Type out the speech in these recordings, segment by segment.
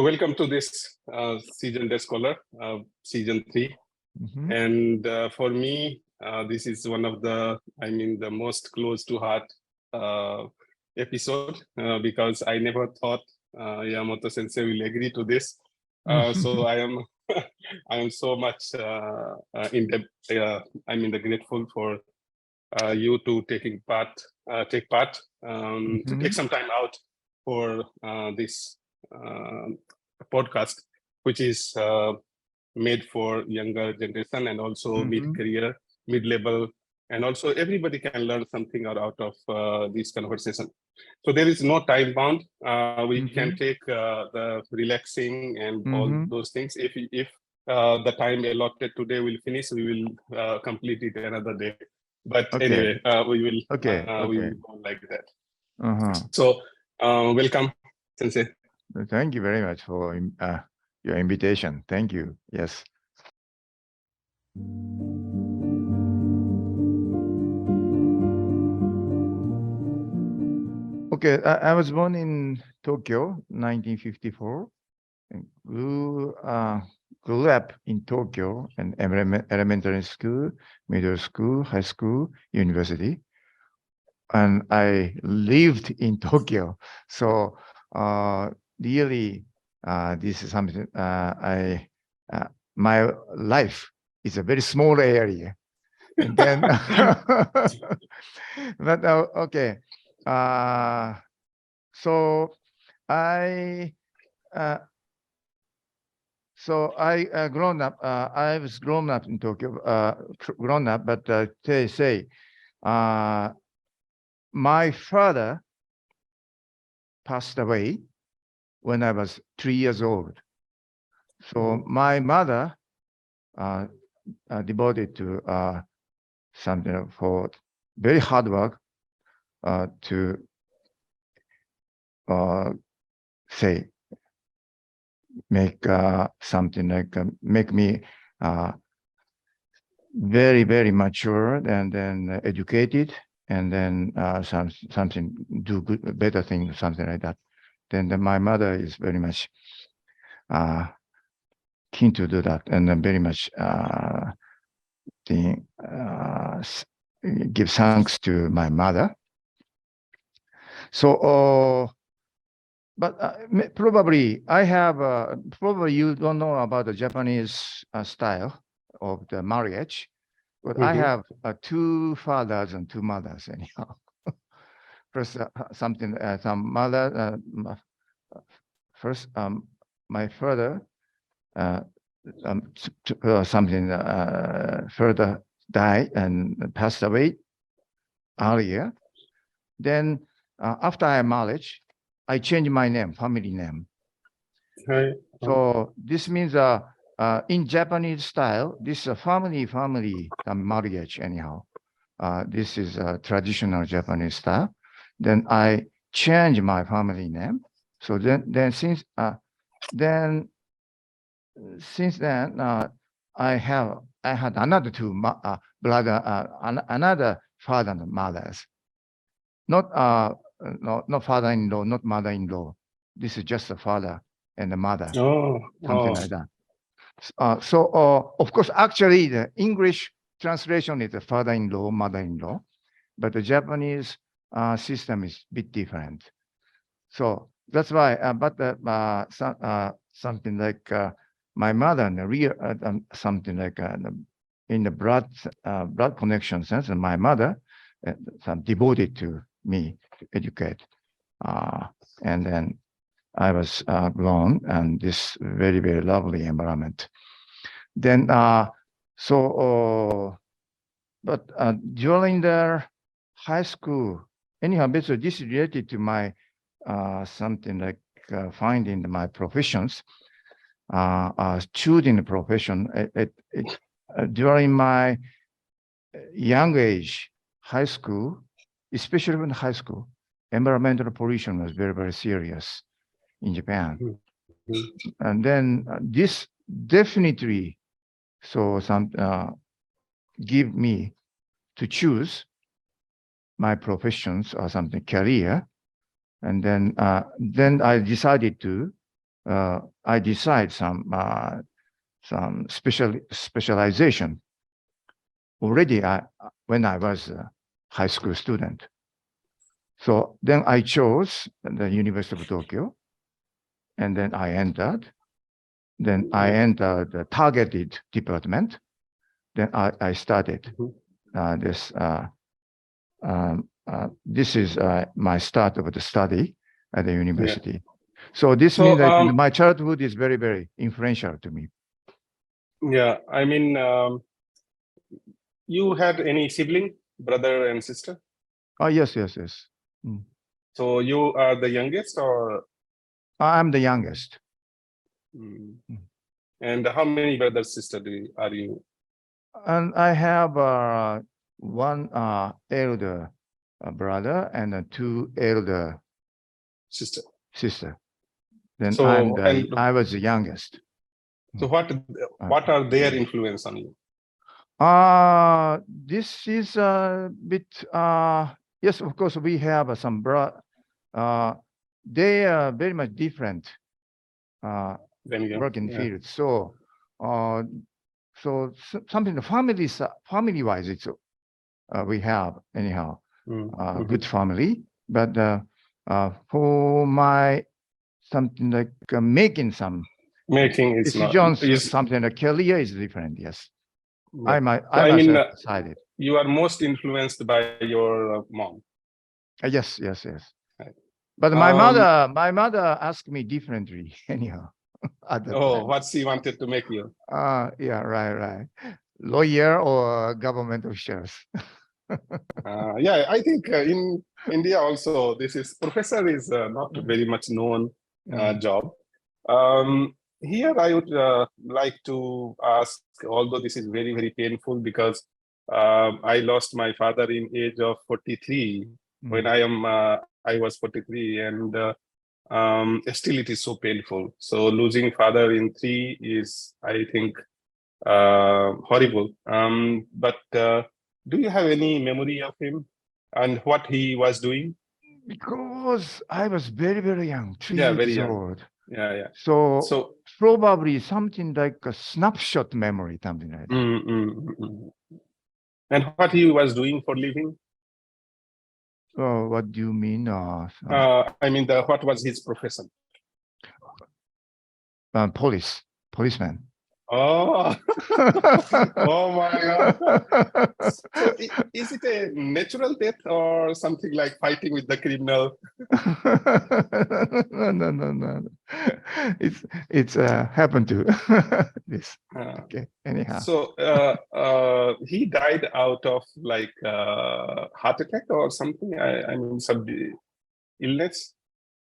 So welcome to this Season Day Scholar, Season 3. And for me, this is one of the, the most close to heart episode because I never thought Yamamoto Sensei will agree to this. So I am so much grateful for you to take part, to take some time out for this podcast, which is made for younger generation and also mid-career, mid-level, and also everybody can learn something out of this conversation. So there is no time bound. We can take the relaxing and all those things. If the time allotted today will finish, we will complete it another day. But anyway, we will go like that. So welcome, Sensei. Thank you very much for your invitation. Thank you. Yes. Okay, I was born in Tokyo, 1954, and grew up in Tokyo and elementary school, middle school, high school, university, and I lived in Tokyo. So really, this is something my life is a very small area, and then but okay. So I grown up. I was grown up in Tokyo. Grown up, but they say my father passed away when I was 3 years old. So my mother devoted to something for very hard work to say make something like make me very, very mature and then educated, and then something do good, better thing, something like that. Then my mother is very much keen to do that, and then very much give thanks to my mother. So, but probably I have, probably you don't know about the Japanese style of the marriage, but I have 2 fathers and 2 mothers anyhow. First, some mother, first, my father, further died and passed away earlier. Then after I marriage, I changed my name, family name. So this means in Japanese style, this is a family marriage anyhow. This is a traditional Japanese style. Then I changed my family name. So then since then I had another 2 another father and mothers. Not father-in-law, not mother-in-law. This is just a father and a mother, something like that. So of course, actually, the English translation is a father-in-law, mother-in-law, but the Japanese system is a bit different. So that's why. Something like my mother and the real something like in the blood connection sense, and my mother devoted to me to educate, and then I was grown and this very, very lovely environment. Then but during the high school, anyhow, basically this is related to my something like finding my professions, choosing the profession. During my young age, high school, especially in high school, environmental pollution was very, very serious in Japan. And then this definitely give me to choose my professions or something career. And then I decided to I decide some specialization already when I was a high school student. So then I chose the University of Tokyo, and then I entered. Then I entered the targeted department. Then I started this. This is my start of the study at the university. Yeah. So this means that my childhood is very, very influential to me. Yeah, I mean, you had any sibling, brother and sister? Oh, yes. Mm. So you are the youngest, or? I'm the youngest. Mm. And how many brothers, sister are you? And I have one elder brother and two elder sister. Then so, I was the youngest. So what are their influence on you? This is a bit, yes, of course, we have some they are very much different working fields. So, something family-wise, it's we have anyhow good family, but for my something like making decisions, something like career is different. Yes, yeah. I mean, decided. You are most influenced by your mom. Yes. Right. But my mother asked me differently anyhow. What she wanted to make you? Yeah, right. Lawyer or government officials. Yeah, I think in India also, professor is not very much known job. Here I would like to ask, although this is very, very painful, because I lost my father in age of 43 when I was 43, and still it is so painful. So losing father in 3 is, I think, horrible. But do you have any memory of him and what he was doing? Because I was very, very young, 3 years old. Yeah. So probably something like a snapshot memory, something like that. And what he was doing for living? What do you mean? I mean, what was his profession? Policeman. Oh, oh my God. So is it a natural death or something like fighting with the criminal? No. It's happened to this. Okay, anyhow. So he died out of like heart attack or something? I mean, some illness?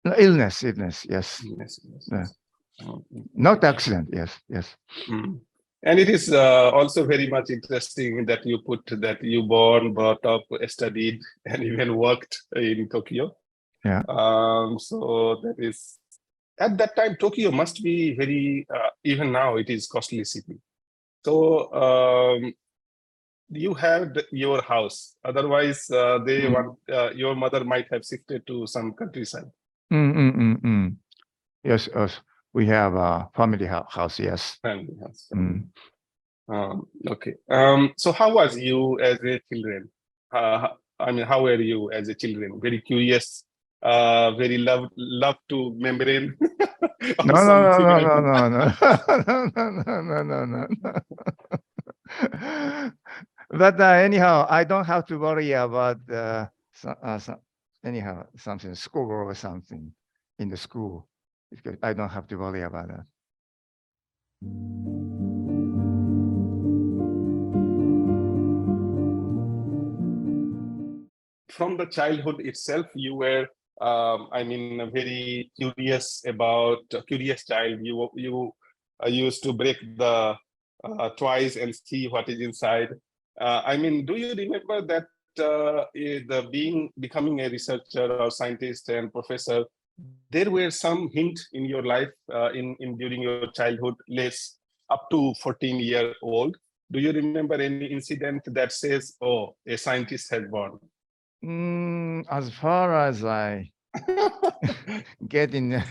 Illness, yes. Illness. Not accident, yes. And it is also very much interesting that you put that you born, brought up, studied, and even worked in Tokyo. Yeah. So that is, at that time, Tokyo must be very, even now it is costly city. So you had your house. Otherwise, your mother might have shifted to some countryside. Yes, we have a family house. Yes. Family house. Okay. So how was you as a children? I mean, how were you as a children? Very curious, very love to membrane. No. But anyhow, I don't have to worry about anyhow something school or something in the school, because I don't have to worry about that. From the childhood itself, you were, I mean, very curious child. You used to break the toys and see what is inside. I mean, do you remember that becoming a researcher or scientist and professor, there were some hint in your life during your childhood, less up to 14-year-old? Do you remember any incident that says, oh, a scientist has born? As far as I getting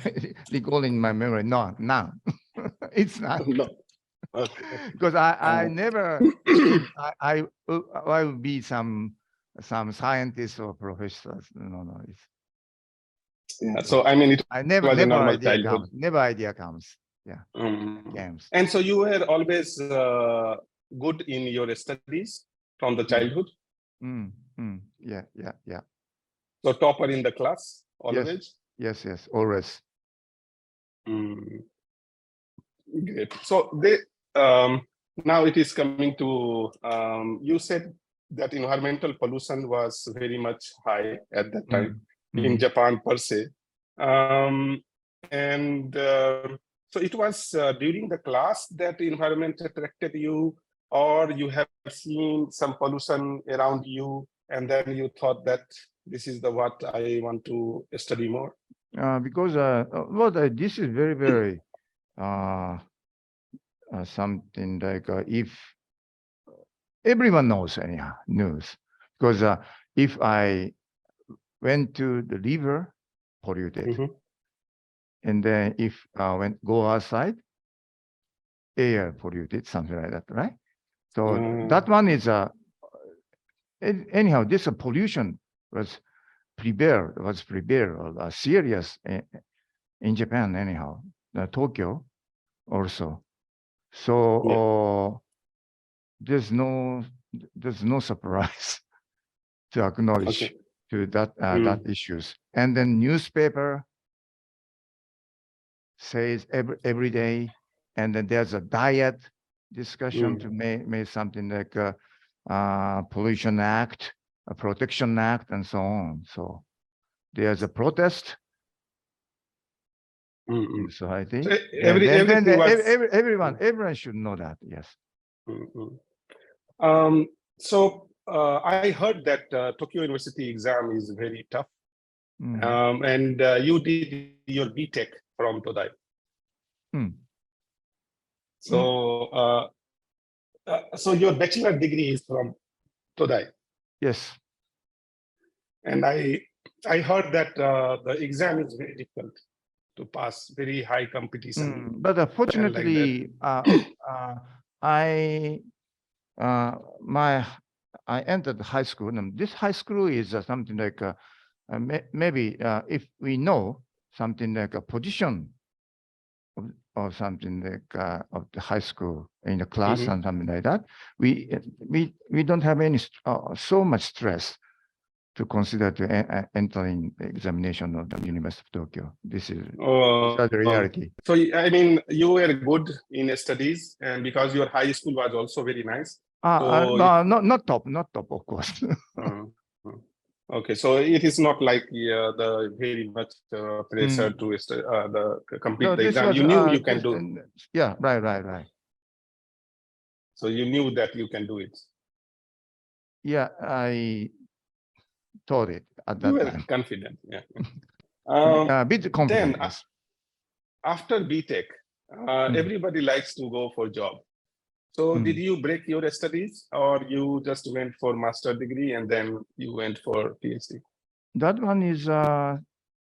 recalling my memory. No, none. It's not. No. Okay. Because I Uh, never think I will be some scientist or professor. No, it's yeah. So I mean, it I was a never normal idea childhood. comes. Never idea comes. Yeah, Um, games. and so you were always good in your studies from the childhood. Yeah. So topper in the class Yes, always. always. Mm, great. So now it is coming to you said that environmental pollution was very much high at that time in Japan per se, and so it was during the class that environment attracted you, or you have seen some pollution around you, and then you thought that this is the what I want to study more. Because this is very something like if everyone knows anyhow news, because if I went to the river polluted, and then if go outside, air polluted, something like that, right? So that one is anyhow. This pollution was prevailed serious in Japan anyhow, Tokyo also. So there's no surprise to acknowledge to that that issues. And then newspaper says every day, and then there's a diet discussion to make something like Pollution Act, a Protection Act, and so on. So there's a protest in society. So everyone should know that. Yes. So I heard that Tokyo University exam is very tough, and you did your BTech from Todai. So so your bachelor degree is from Todai. Yes. And I heard that the exam is very difficult to pass, very high competition. But fortunately, I entered high school. And this high school is something like maybe if we know something like a position or something like of the high school in the class and something like that, we don't have any so much stress to consider to entering the examination of the University of Tokyo. This is the reality. So I mean, you were good in studies, and because your high school was also very nice. Not top, of course. Okay, so it is not like the very much pressure to complete the exam. You knew you can do it. Yeah, right. So you knew that you can do it. Yeah, I thought it at that time. Confident, yeah. A bit confident. Then, after BTech, everybody likes to go for job. So did you break your studies, or you just went for master degree and then you went for PhD? That one is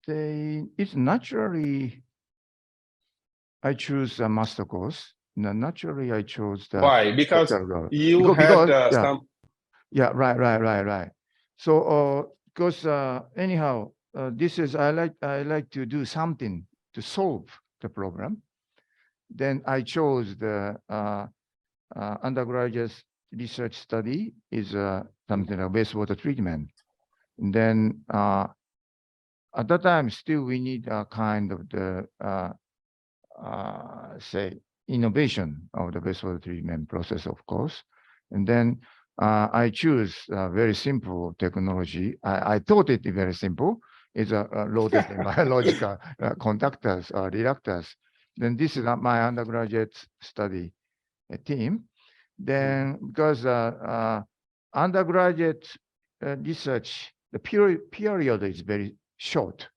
it's naturally I choose a master course. Naturally, I chose the why? Because you had some. Yeah, right. So because anyhow, this is I like to do something to solve the problem. Then I chose the undergraduate research study is something like wastewater treatment. And then at that time, still we need a kind of the say innovation of the wastewater treatment process, of course. And then I choose a very simple technology. I thought it very simple. It's a loaded biological conductors or reactors. Then this is my undergraduate study team. Then because undergraduate research, the period is very short,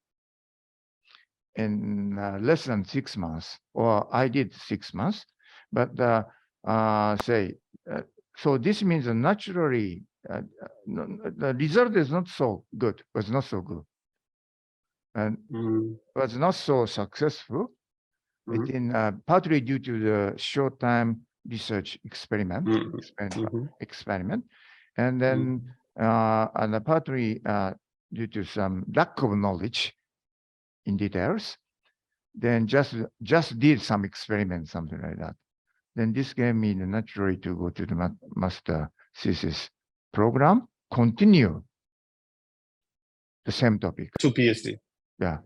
in less than 6 months, or I did 6 months, but so this means naturally the result is not so good, was not so good. and was not so successful. I think partly due to the short-time research experiment, and then and partly due to some lack of knowledge in details. Then just did some experiments, something like that. Then this gave me the naturally to go to the master thesis program, continue the same topic. To PhD. Yeah,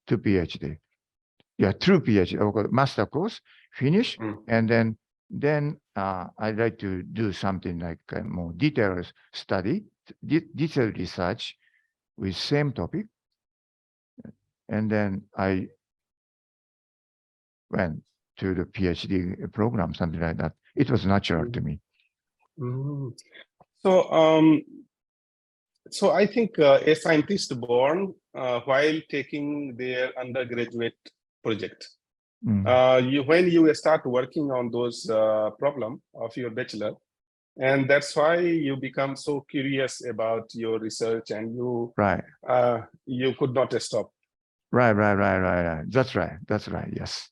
to PhD. Yeah, through PhD. Of course, master course, finish, and then I'd like to do something like more detailed study, detailed research with same topic. And then I went to the PhD program, something like that. It was natural to me. So I think a scientist born while taking their undergraduate project. When you start working on those problem of your bachelor, and that's why you become so curious about your research, and you you could not stop. Right. That's right. Yes.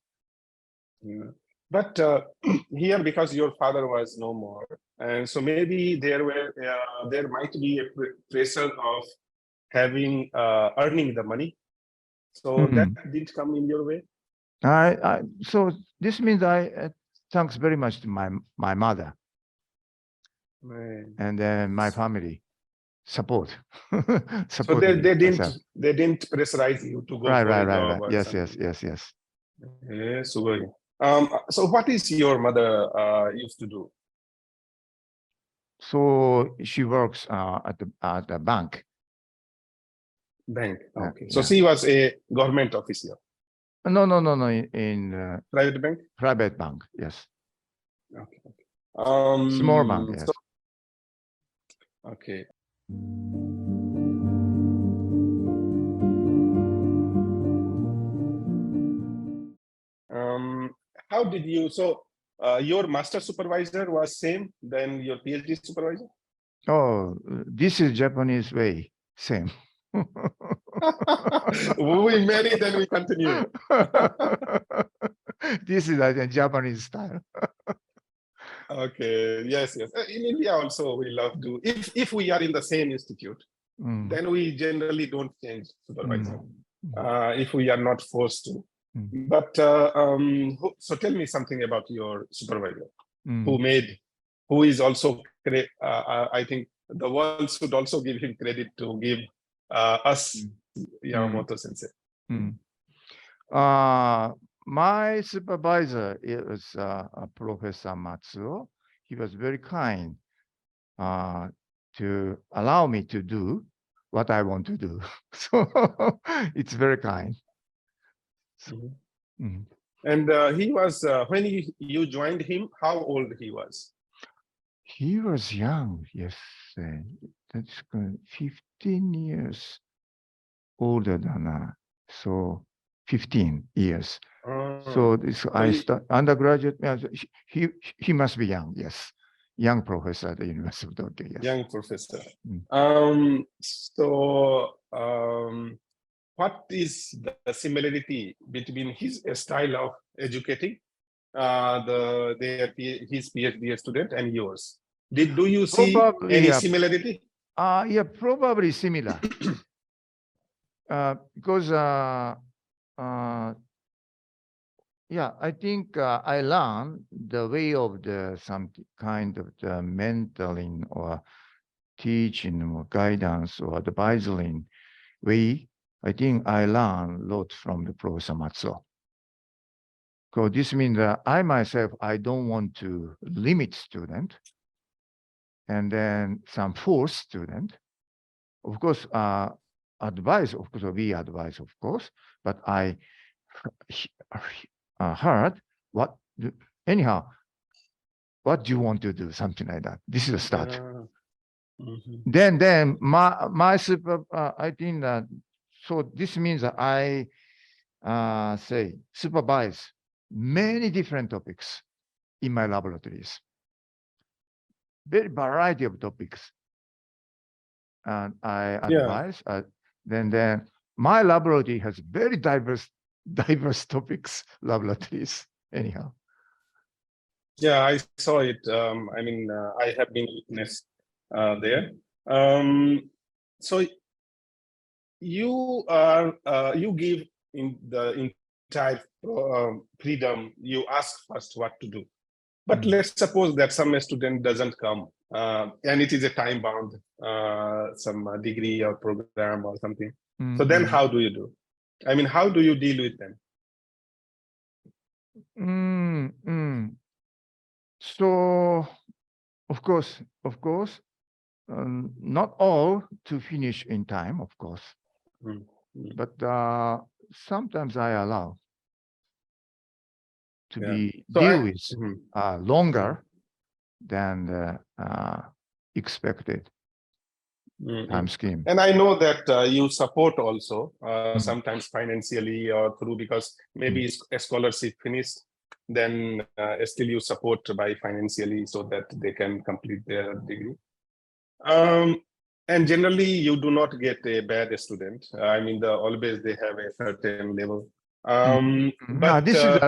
But here, because your father was no more, and so maybe there might be a pressure of having earning the money. So that did come in your way. So this means thanks very much to my mother and then my family support. So they didn't pressurize you to go for a job. Or Yes. Yes. So what is your mother used to do? So she works at the bank. Bank. Okay. So she was a government officer. No. In private bank. Private bank. Yes. Okay. Small bank. Yes. Okay. How did you? So your master supervisor was same than your PhD supervisor? Oh, this is Japanese way. Same. We marry, then we continue. This is a Japanese style. Okay. Yes. In India also, we love to. If we are in the same institute, then we generally don't change supervisor. If we are not forced to. But so tell me something about your supervisor, who is also, I think the world should also give him credit to give us Yamamoto sensei. My supervisor is Professor Matsuo. He was very kind to allow me to do what I want to do. So it's very kind. And he was, when you joined him, how old he was? He was young, yes. That's 15 years older than so 15 years. So this I start undergraduate. He must be young, yes. Young professor at the University of Tokyo, yes. Young professor. What is the similarity between his style of educating his PhD student and yours? Do you see any similarity? Yeah, probably similar. Because yeah, I think I learned the way of some kind of the mentoring or teaching or guidance or advising way. I think I learned a lot from the Professor Matsuo. So this means that I myself, I don't want to limit student and then some force student. Of course, advise, of course, we advise, of course, but I heard what do you want to do? Something like that. This is a start. Then my super, I think that, so this means that I say supervise many different topics in my laboratories. Very variety of topics. And I advise, then my laboratory has very diverse topics, laboratories, anyhow. Yeah, I saw it. I mean, I have been witness there. So you are you give in the entire freedom. You ask first what to do, but let's suppose that some student doesn't come, and it is a time bound, some degree or program or something. So then, how do you do? I mean, how do you deal with them? So, of course, not all to finish in time, of course, but sometimes I allow to be deal with longer than the expected time scheme. And I know that you support also sometimes financially or through, because maybe a scholarship finished, then still you support by financially so that they can complete their degree. And generally you do not get a bad student. I mean, always they have a certain level. But this is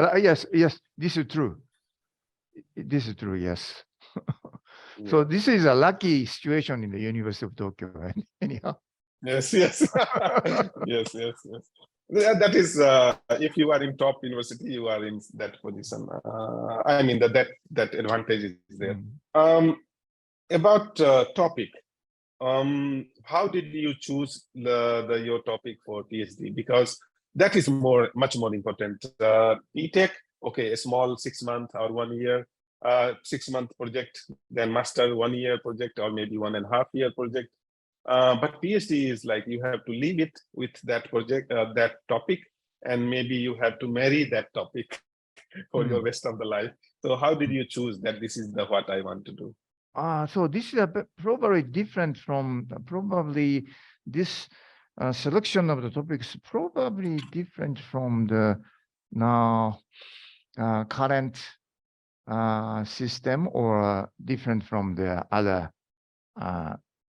yes, this is true. This is true, yes. So this is a lucky situation in the University of Tokyo, right? Anyhow. Yes. Yes. That is, if you are in top university, you are in that position. I mean that advantage is there. About topic, how did you choose your topic for PhD? Because that is much more important. Tech, okay, a small 6 month or 1 year, 6 month project, then master 1 year project, or maybe 1.5 year project. But PhD is like you have to leave it with that project, that topic, and maybe you have to marry that topic for your rest of the life. So how did you choose that this is what I want to do? So this is probably different from this selection of the topics, probably different from the now current system, or different from the other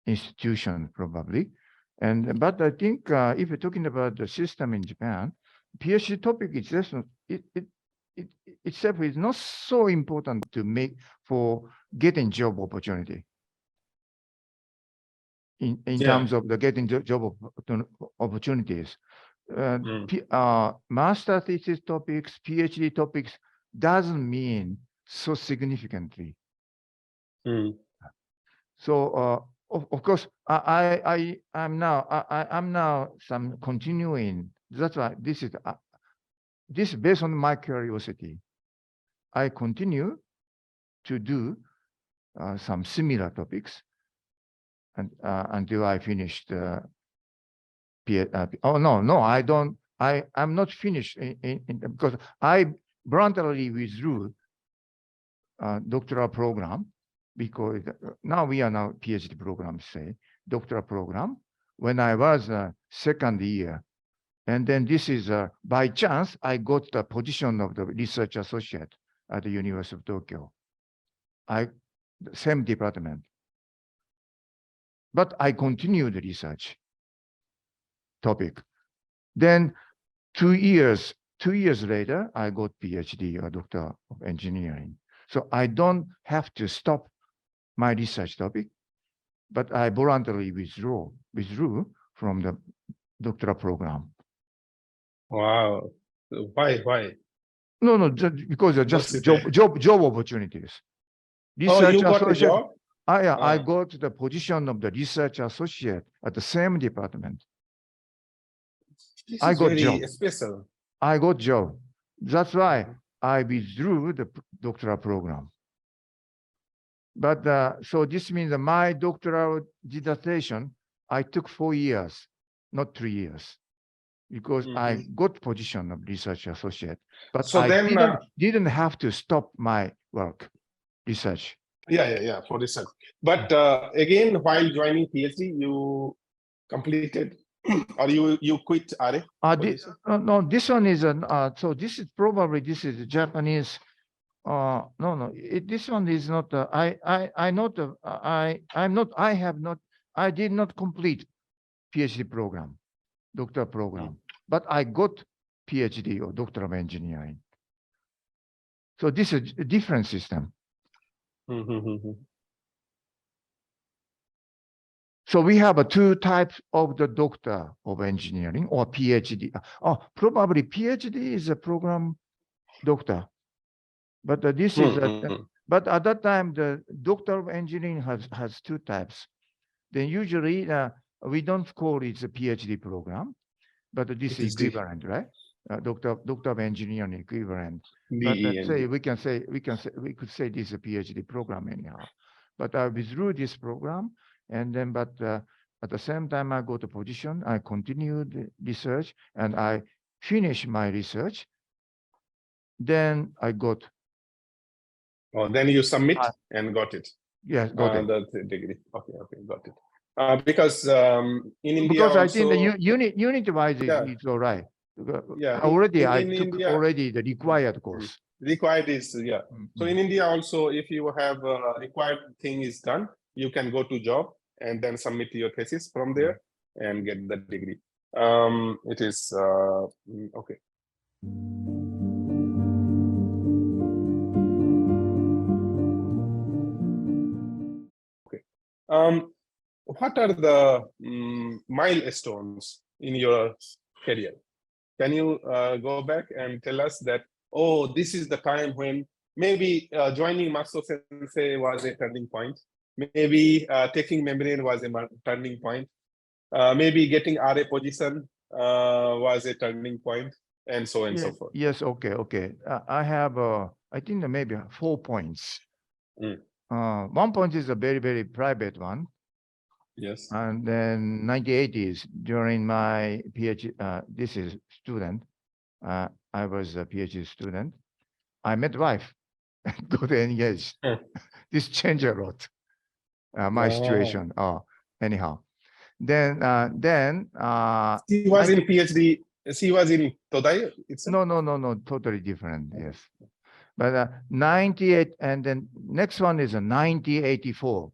institution probably. But I think if you're talking about the system in Japan, PhD topic itself is not so important to make for getting job opportunity. In terms of the getting job opportunities, master thesis topics, PhD topics doesn't mean so significantly. So of course I'm now some continuing. That's why this is based on my curiosity. I continue to do some similar topics and until I finished oh no, I don't. I'm not finished because I voluntarily withdrew doctoral program, because now we are now PhD program, say doctoral program, when I was second year. And then this is by chance I got the position of the research associate at the University of Tokyo. Same department. But I continued the research topic. Then 2 years later, I got PhD or Doctor of Engineering. So I don't have to stop my research topic, but I voluntarily withdrew from the doctoral program. Wow. Why? No, just because of just job opportunities. Research you got a job? I got the position of the research associate at the same department. I got job. Special. I got job. That's why I withdrew the doctoral program. But so this means that my doctoral dissertation, I took 4 years, not 3 years, because I got position of research associate. But so I didn't have to stop my work, research. Yeah, for research. But again, while joining PhD, you completed or you quit RA? No, this one is so this is probably Japanese. This one is not. I did not complete PhD program. doctor program, but I got PhD or Doctor of Engineering. So this is a different system. So we have two types of the Doctor of Engineering or PhD. Oh, probably PhD is a program doctor, but this is but at that time the Doctor of Engineering has two types. Then usually we don't call it a PhD program, but this is equivalent, right? Doctor of Engineering equivalent. But say we could say this is a PhD program anyhow. But I withdrew this program, and then at the same time I got a position. I continued research, and I finished my research. Then I got. Oh, then you submit and got it. Yes, got it. The degree. Okay, got it. Because in India because also, I think the unit-wise it's all right. Yeah, already I in took India, already the required course. Required is So in India also, if you have required thing is done, you can go to job and then submit your thesis from there and get the degree. It is okay. What are the milestones in your career? Can you go back and tell us that, oh, this is the time when maybe joining Maso Sensei was a turning point, maybe taking membrane was a turning point, maybe getting RA position was a turning point, and so on and so forth. Yes, okay. I have, I think maybe 4 points. 1 point is a very, very private one. Yes. And then 1980s, during my PhD, this is student. I was a PhD student. I met wife, got engaged. This changed a lot. My situation. Anyhow. Then she was in PhD. She was in Todai. No, totally different. Yes. But 98, and then next one is a 1984.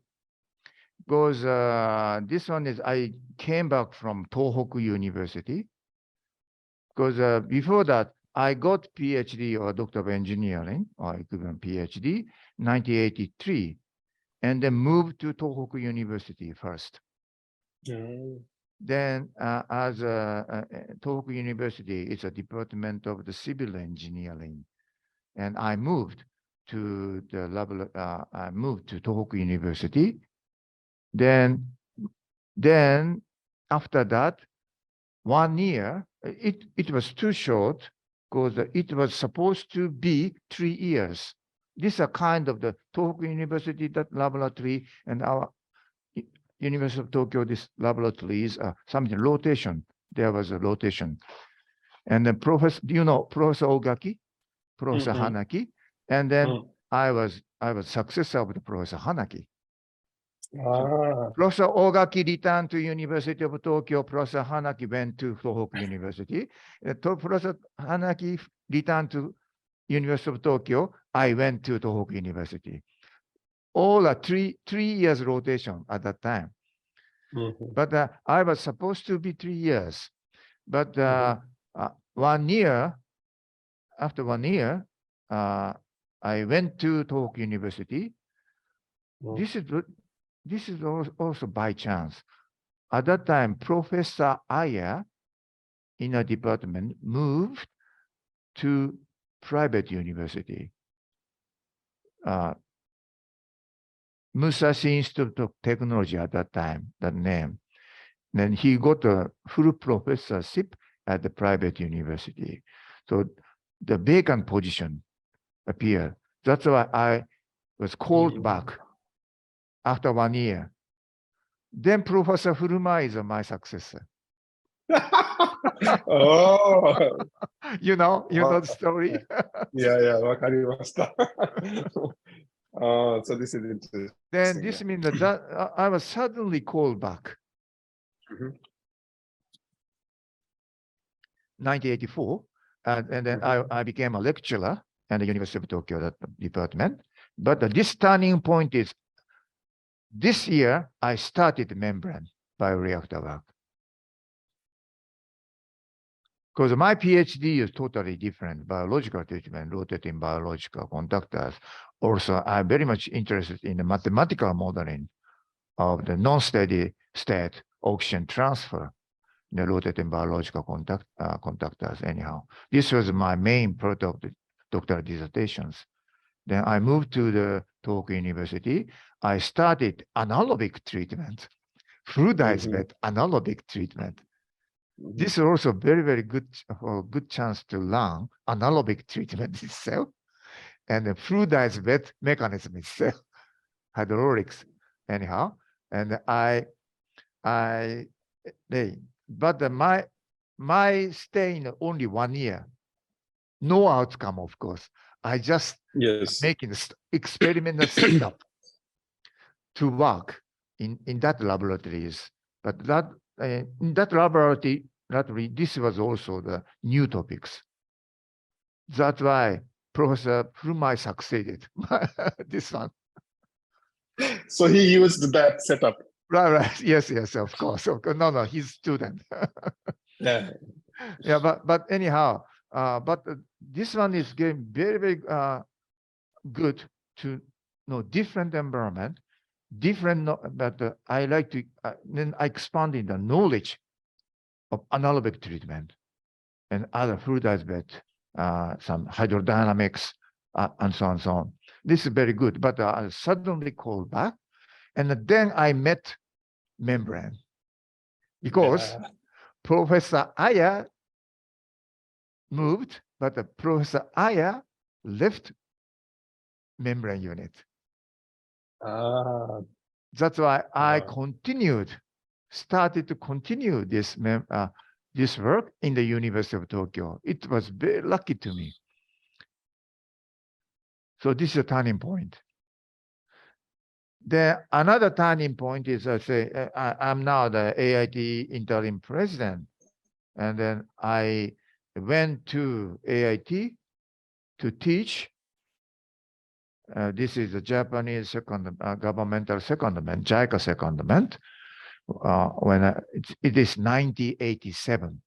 Because this one is I came back from Tohoku University. Because before that, I got PhD or Doctor of Engineering or equivalent PhD 1983, and then moved to Tohoku University first. Then as Tohoku University is a department of the civil engineering, and I moved to the level. I moved to Tohoku University. Then after that, 1 year, it was too short because it was supposed to be 3 years. These are kind of the Tohoku University, that laboratory, and our University of Tokyo, this laboratory is something rotation. There was a rotation. And the professor, do you know Professor Ogaki? Professor Hanaki? And then I was successor of the Professor Hanaki. So Professor Ogaki returned to University of Tokyo. Professor Hanaki went to Tohoku University. Professor Hanaki returned to University of Tokyo. I went to Tohoku University. All a three years rotation at that time. But I was supposed to be 3 years. But 1 year, after 1 year, I went to Tohoku University. This is also by chance. At that time, Professor Aya in a department moved to private university, Musashi Institute of Technology at that time, that name. Then he got a full professorship at the private university. So the vacant position appeared. That's why I was called back after 1 year. Then Professor Furuma is my successor. Oh, you know the story. Wakarimashita. So this is interesting. Then this means that I was suddenly called back. 1984, and then I became a lecturer at the University of Tokyo, that department. But this turning point is this year I started membrane bioreactor work. because my PhD is totally different, biological treatment, rotating biological conductors. Also, I'm very much interested in the mathematical modeling of the non-steady state oxygen transfer in the rotating biological conductors anyhow. This was my main part of the doctoral dissertations. Then I moved to the Tokyo University. I started anaerobic treatment, fluidized bed anaerobic treatment. This is also very, very good chance to learn anaerobic treatment itself and the fluidized bed mechanism itself, hydraulics anyhow. And my stay in only 1 year, no outcome, of course. I just making the experimental setup to work in that laboratories. But that in that laboratory, this was also the new topics. That's why Professor Plumai succeeded. This one. So he used that setup. Right. Yes, of course. No, he's student. Yeah. Yeah, but anyhow, but this one is getting very, very good to know different environment, different. But I like to then I expanded the knowledge of anaerobic treatment and other fluidized bed, some hydrodynamics, and so on and so on. This is very good. But I suddenly called back, and then I met membrane because Professor Aya moved, but Professor Aya left membrane unit. That's why I started to continue this this work in the University of Tokyo. It was very lucky to me. So this is a turning point. Another turning point is I'm now the AIT Interim President. And then I went to AIT to teach. This is the Japanese governmental secondment, JICA secondment. It is 1987.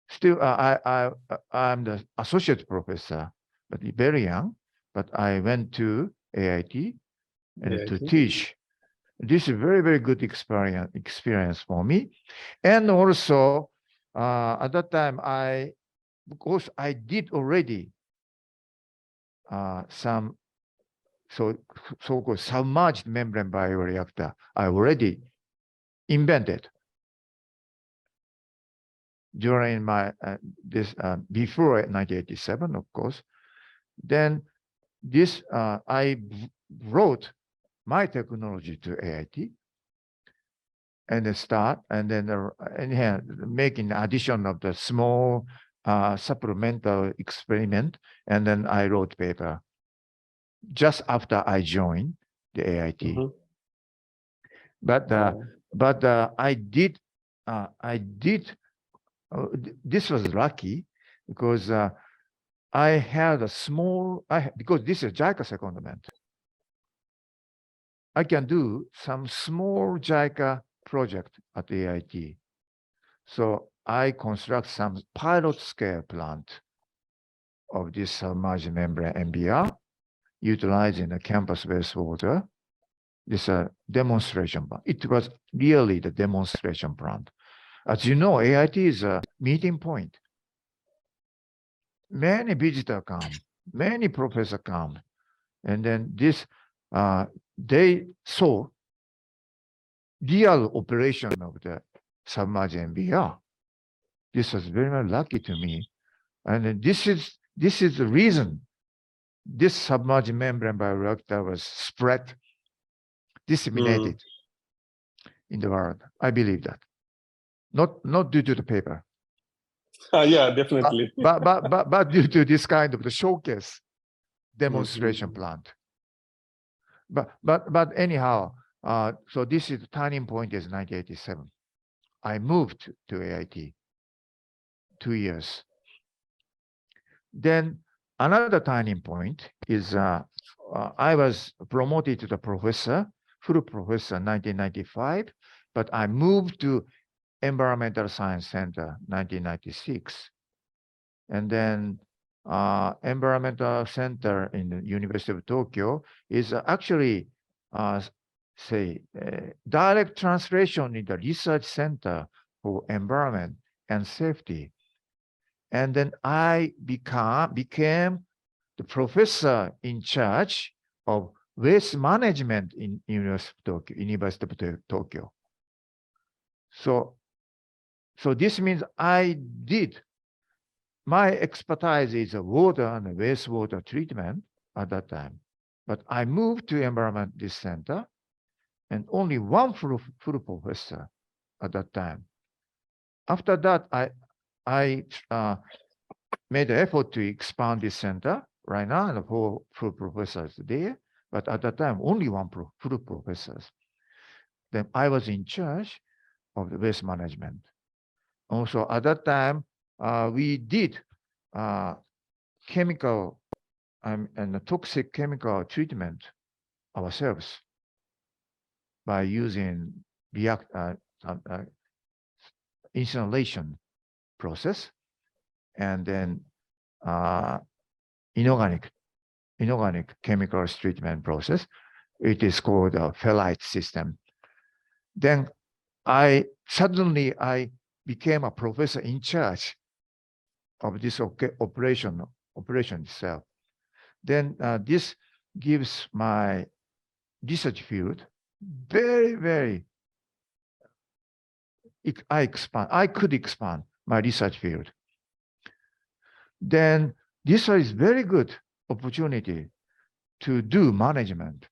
Still, I'm the associate professor, but very young. But I went to AIT and to teach. This is very, very good experience for me. And also, at that time, because I did already some so-called submerged membrane bioreactor. I already invented during my before 1987, of course. Then this I wrote my technology to AIT and then making addition of the small supplemental experiment, and then I wrote paper just after I joined the AIT. But I did this was lucky because I had a small because this is JICA secondment. I can do some small JICA project at the AIT. So I construct some pilot scale plant of this submerged membrane MBR utilizing a campus wastewater. This is a demonstration plant. It was really the demonstration plant. As you know, AIT is a meeting point. Many visitors come, many professors come, and then this they saw real operation of the submerged MBR. This was very much lucky to me, and this is the reason this submerged membrane bioreactor was spread, disseminated in the world. I believe that, not due to the paper. Yeah, definitely. But due to this kind of the showcase demonstration plant. But anyhow, so this is the turning point is 1987. I moved to AIT 2 years. Then another turning point is I was promoted to the professor, full professor in 1995, but I moved to Environmental Science Center, 1996. And then Environmental Center in the University of Tokyo is actually, direct translation in the research center for environment and safety. And then I became the professor in charge of waste management in University of Tokyo. So this means my expertise is water and wastewater treatment at that time. But I moved to Environment Center and only one full professor at that time. After that, I made an effort to expand this center right now, and 4 full professors there. But at that time, only one full professors. Then I was in charge of the waste management. Also, at that time, we did chemical and toxic chemical treatment ourselves by using incineration process, and then inorganic chemicals treatment process. It is called a ferrite system. Then I became a professor in charge of this operation itself. Then this gives my research field very I could expand my research field. Then this is very good opportunity to do management.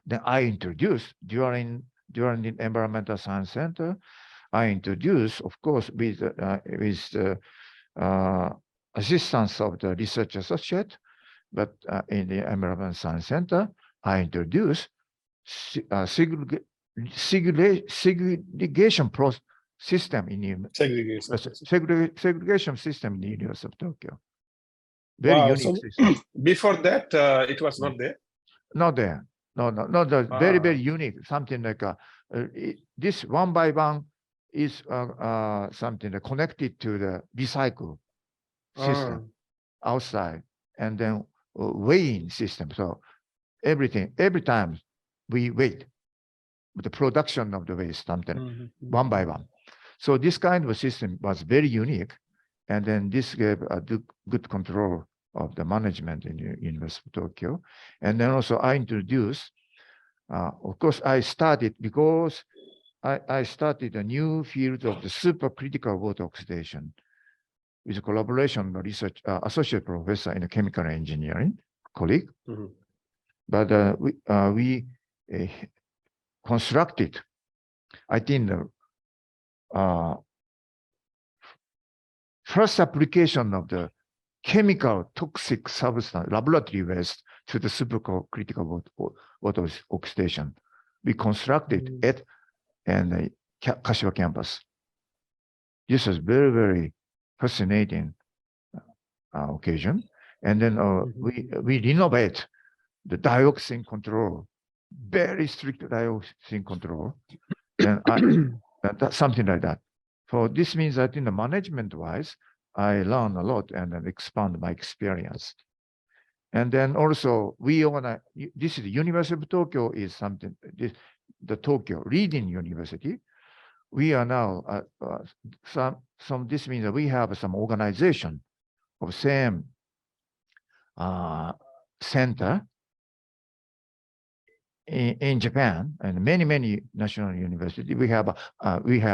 Then I introduced during the Environmental Science Center, I introduced, of course, with the assistance of the research associate, but in the Environmental Science Center, I introduced segregation system in segregation system in the University of Tokyo. Very unique system. Before that, it was not there. Not there. No. Very unique. Something like this one by one is something connected to the recycle system outside, and then weighing system. So every time we weigh the production of the waste, something one by one. So this kind of a system was very unique, and then this gave a good control of the management in the University of Tokyo. And then also I introduced, of course, I started because I started a new field of the supercritical water oxidation with a collaboration with research associate professor in chemical engineering colleague. But we constructed, I think, the first application of the chemical toxic substance laboratory waste to the supercritical water oxidation. We constructed it in the Kashiwa campus. This was very fascinating occasion. And then we renovate the dioxin control, very strict dioxin control. And that's something like that. So this means that in the management-wise, I learned a lot and then expand my experience. And then also this is the University of Tokyo is something, the Tokyo leading university. We are now this means that we have some organization of same center in Japan and many national universities. We have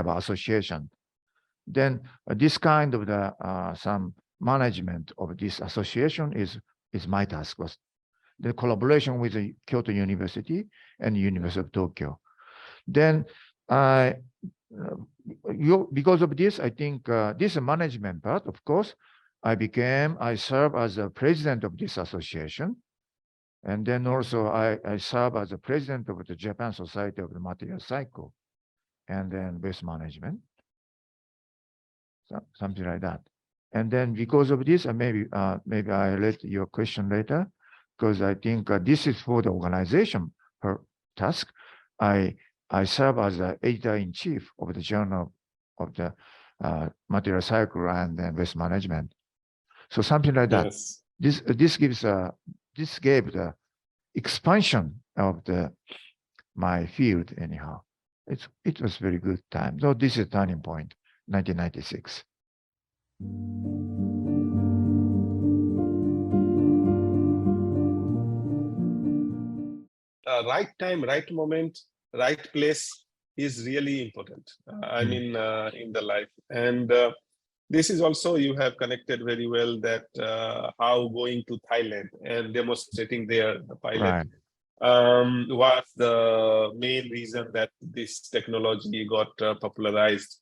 association. Then this kind of some management of this association is my task. Was the collaboration with the Kyoto University and the University of Tokyo. Then because of this, I think this management part, of course, I serve as the president of this association. And then also I serve as the president of the Japan Society of the Material Cycle and then waste management. Something like that. And then because of this, maybe I let your question later, because I think this is for the organization task. I serve as the editor-in-chief of the journal of the material cycle and then waste management. So something like that. Yes. This gave the expansion of my field anyhow. It was very good time. So this is turning point, 1996. Right time, right moment, right place is really important. I mean, in the life. And this is also, you have connected very well that how going to Thailand and demonstrating there, the pilot, was the main reason that this technology got popularized.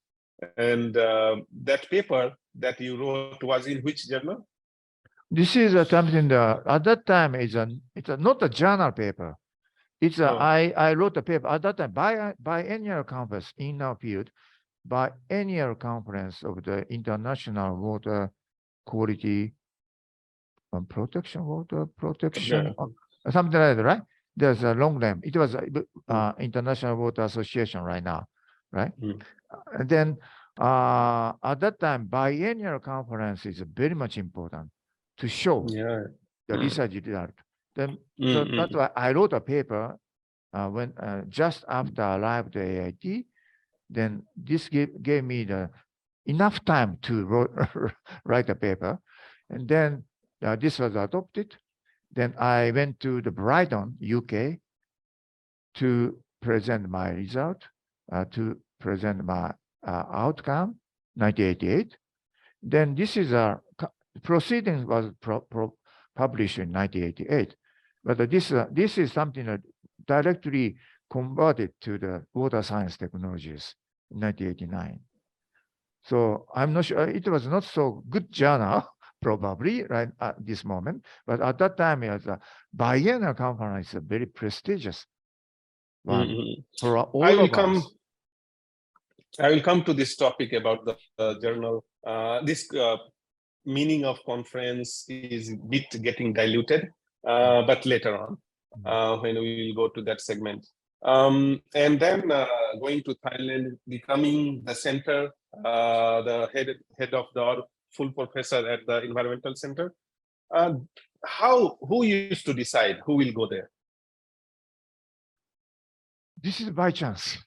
And that paper that you wrote was in which journal? This is something that at that time it's not a journal paper. It's I wrote a paper at that time biennial conference in our field, biennial conference of the International Water Quality Protection, Water Protection, something like that, right? There's a long name. It was International Water Association right now, right? And then at that time, biennial conference is very much important to show the research result. Then so that's why I wrote a paper when just after I arrived at AIT. Then this gave me the enough time to write a paper, and then this was adopted. Then I went to the Brighton, UK, to present my result, to present my outcome, 1988. Then this is a proceedings was published in 1988, but this is something that directly converted to the water science technologies in 1989. So I'm not sure, it was not so good journal, probably, right at this moment. But at that time, it was a biennial conference, a very prestigious one for all of us. I will come to this topic about the journal. This meaning of conference is a bit getting diluted, but later on, when we will go to that segment. And then going to Thailand, becoming the center, the head of the full professor at the environmental center. Who used to decide who will go there? This is by chance.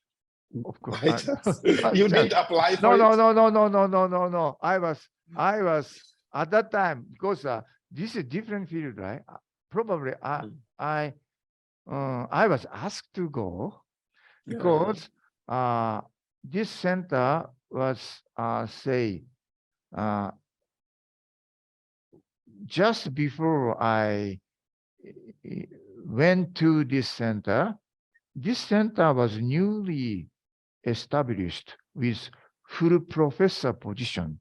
Of course. By chance. You didn't apply for it? No. I was at that time, because this is a different field, right? Probably I was asked to go because this center was just before I went to this center was newly established with full professor position.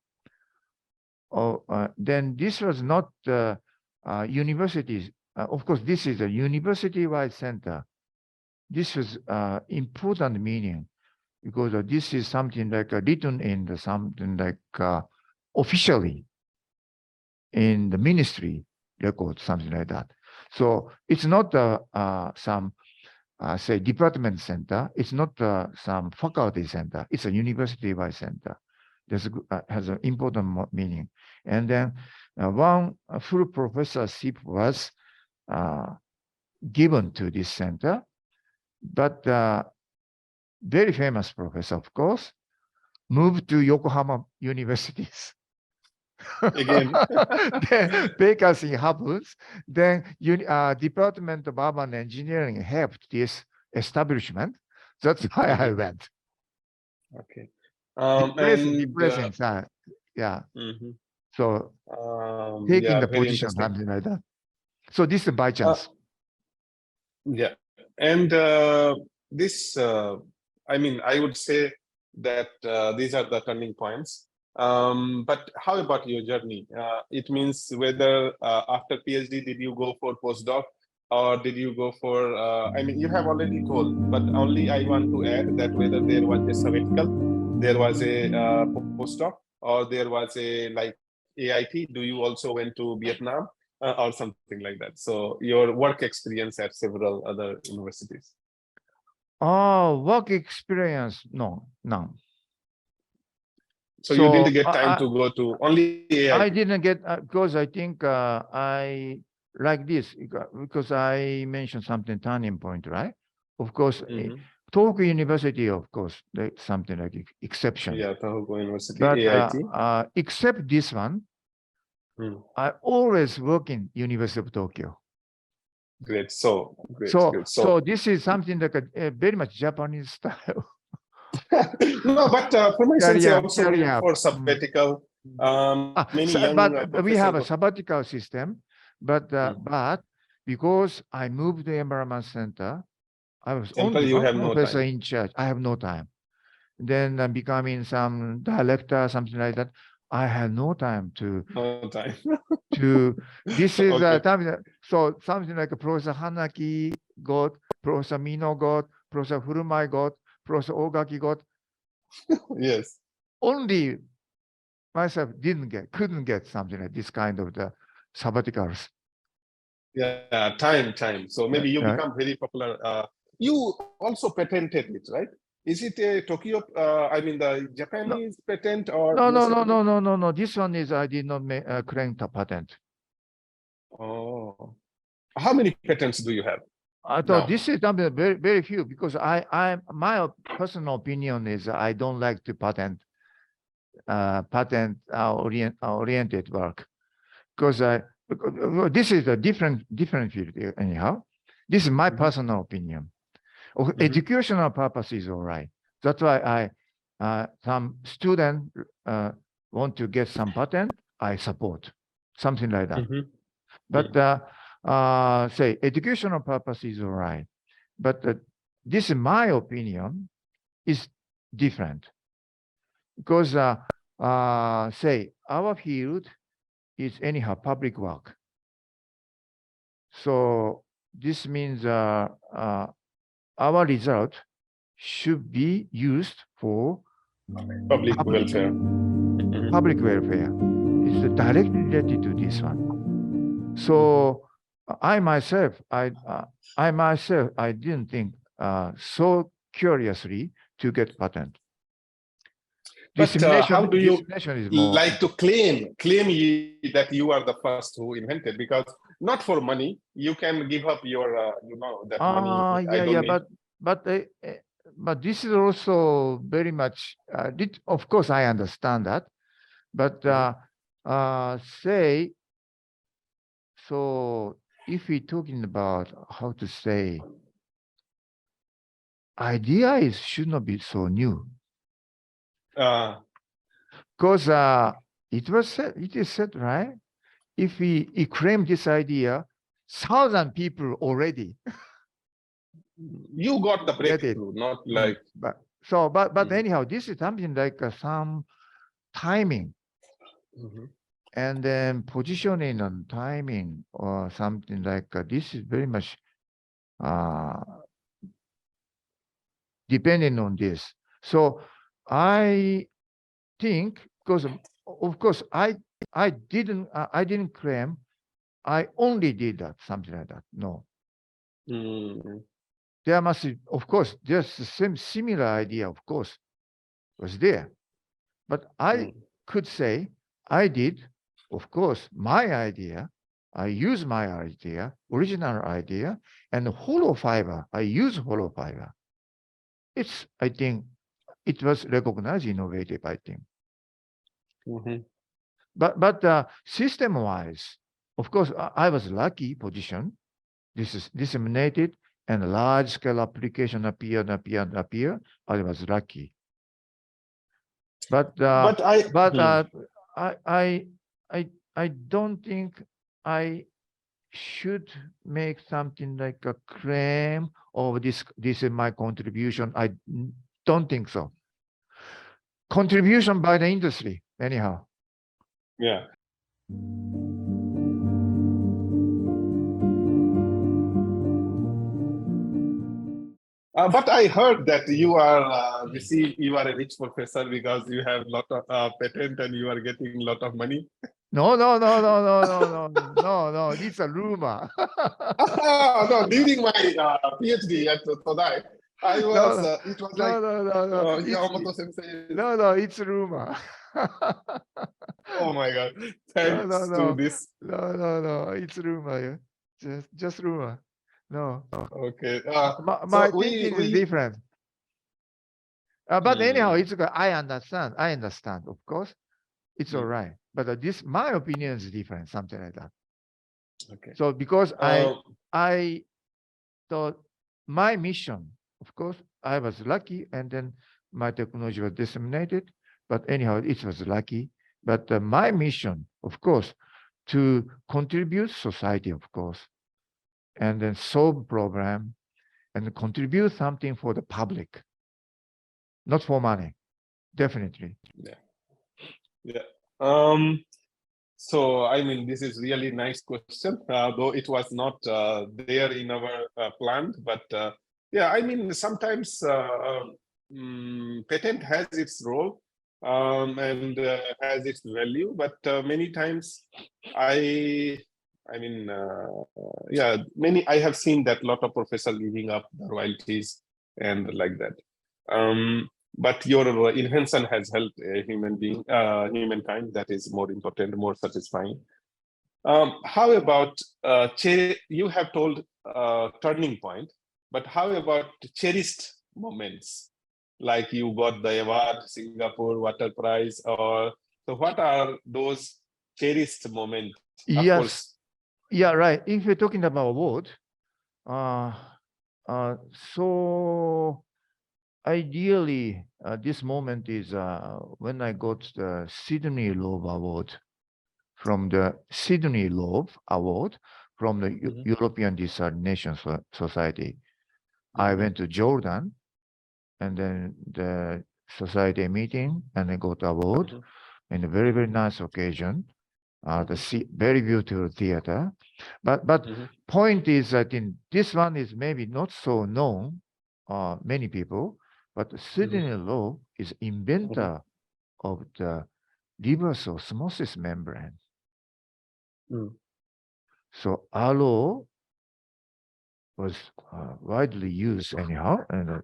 Then this was not universities. Of course, this is a university-wide center. This was important meaning because this is something like written in something like officially in the ministry record, something like that. So it's not some say department center. It's not some faculty center. It's a university-wide center. This has an important meaning. And then one full professorship was given to this center, but very famous professor, of course, moved to Yokohama universities. Again, then vacancy happens. Then Department of Urban Engineering helped this establishment. That's why I went. Okay. Depressing, yeah. So taking the position, something like that. So this is by chance. Yeah, and this, I mean, I would say that these are the turning points. But how about your journey? It means whether after PhD, did you go for postdoc or did you go for, I mean, you have already told, but only I want to add that whether there was a sabbatical, there was a postdoc, or there was a like AIT, do you also went to Vietnam or something like that? So your work experience at several other universities. Oh, work experience, no, none. So you didn't get time to go to only AI. I didn't get, because I think I like this, because I mentioned something turning point, right? Of course, Tohoku University, of course, something like exception. Yeah, Tohoku University, But AIT. except this one, I always work in University of Tokyo. Great. So great. So this is something like a very much Japanese style. No, but from my sense, also for sabbatical, we have a sabbatical system, but because I moved to Environment Center, I was only one professor in charge. I have no time. Then I'm becoming some director, something like that. I had no time to. This is time. So something like Professor Hanaki got, Professor Mino got, Professor Furumai got, Professor Ogaki got. Yes. Only myself couldn't get something like this kind of the sabbaticals. Yeah, time. So maybe you become very popular. You also patented it, right? Is it a Tokyo? I mean, the Japanese patent or no. This one is I did not claim the patent. Oh, how many patents do you have? I thought this is something very few, because my personal opinion is I don't like to patent oriented work, because this is a different field anyhow. This is my personal opinion. Educational purpose is all right. That's why some student want to get some patent, I support something like that. But say educational purpose is all right. But this is my opinion is different, because say our field is anyhow public work. So this means our result should be used for public welfare. Public welfare is directly related to this one. So I myself, I didn't think so curiously to get patent. But how do you like to claim that you are the first who invented? Because not for money, you can give up your that money. But this is also very much. Of course, I understand that, but say so. If we're talking about how to say, idea should not be so new. Because it is said, right? If we claim this idea, 1,000 people already. You got the breakthrough, not like. But anyhow, this is something like some timing, and then positioning and timing, or something like this is very much depending on this. So I think, because of course I didn't claim I only did that, something like that. No. There must be, of course, there's the same similar idea, of course, was there. But I could say I did, of course, my idea. I use my idea, original idea, and hollow fiber. I use hollow fiber. I think it was recognized innovative, I think. But system-wise, of course, I was lucky position. This is disseminated and large-scale application appear. I was lucky. But I don't think I should make something like a claim of this is my contribution. I don't think so. Contribution by the industry, anyhow. Yeah. But I heard that you are you are a rich professor because you have a lot of patent and you are getting a lot of money. No. It's a rumor. No, during my PhD at Todai, I was, it was like, no. Yamamoto Sensei. No, it's rumor. Oh my God. No, Thanks to this. no, it's rumor. Yeah. Just rumor. No. Okay. My So thinking is different. But anyhow, it's okay. I understand. Of course, it's all right. But this, my opinion is different. Something like that. Okay. So because I thought my mission, of course, I was lucky, and then my technology was disseminated. But anyhow, it was lucky. But my mission, of course, to contribute society, of course, and then solve problem and contribute something for the public, not for money, definitely. Yeah. So, I mean, this is really nice question, though it was not there in our plan. But yeah, I mean, sometimes patent has its role and has its value, but many times I mean, I have seen that a lot of professors giving up the royalties and like that. But your invention has helped a humankind. That is more important, more satisfying. How about you have told turning point, but how about cherished moments? Like you got the award, Singapore Water Prize, or so what are those cherished moments? Yes. Of course. Yeah, right. If you're talking about award, so ideally, this moment is when I got the Sydney Love Award from the Sydney Love Award from the European Desalination Society. I went to Jordan, and then the society meeting, and I got award in a very, very nice occasion. The very beautiful theater. But point is, I think this one is maybe not so known, many people, but Sydney Lowe is inventor of the reverse osmosis membrane. So RO was widely used anyhow, and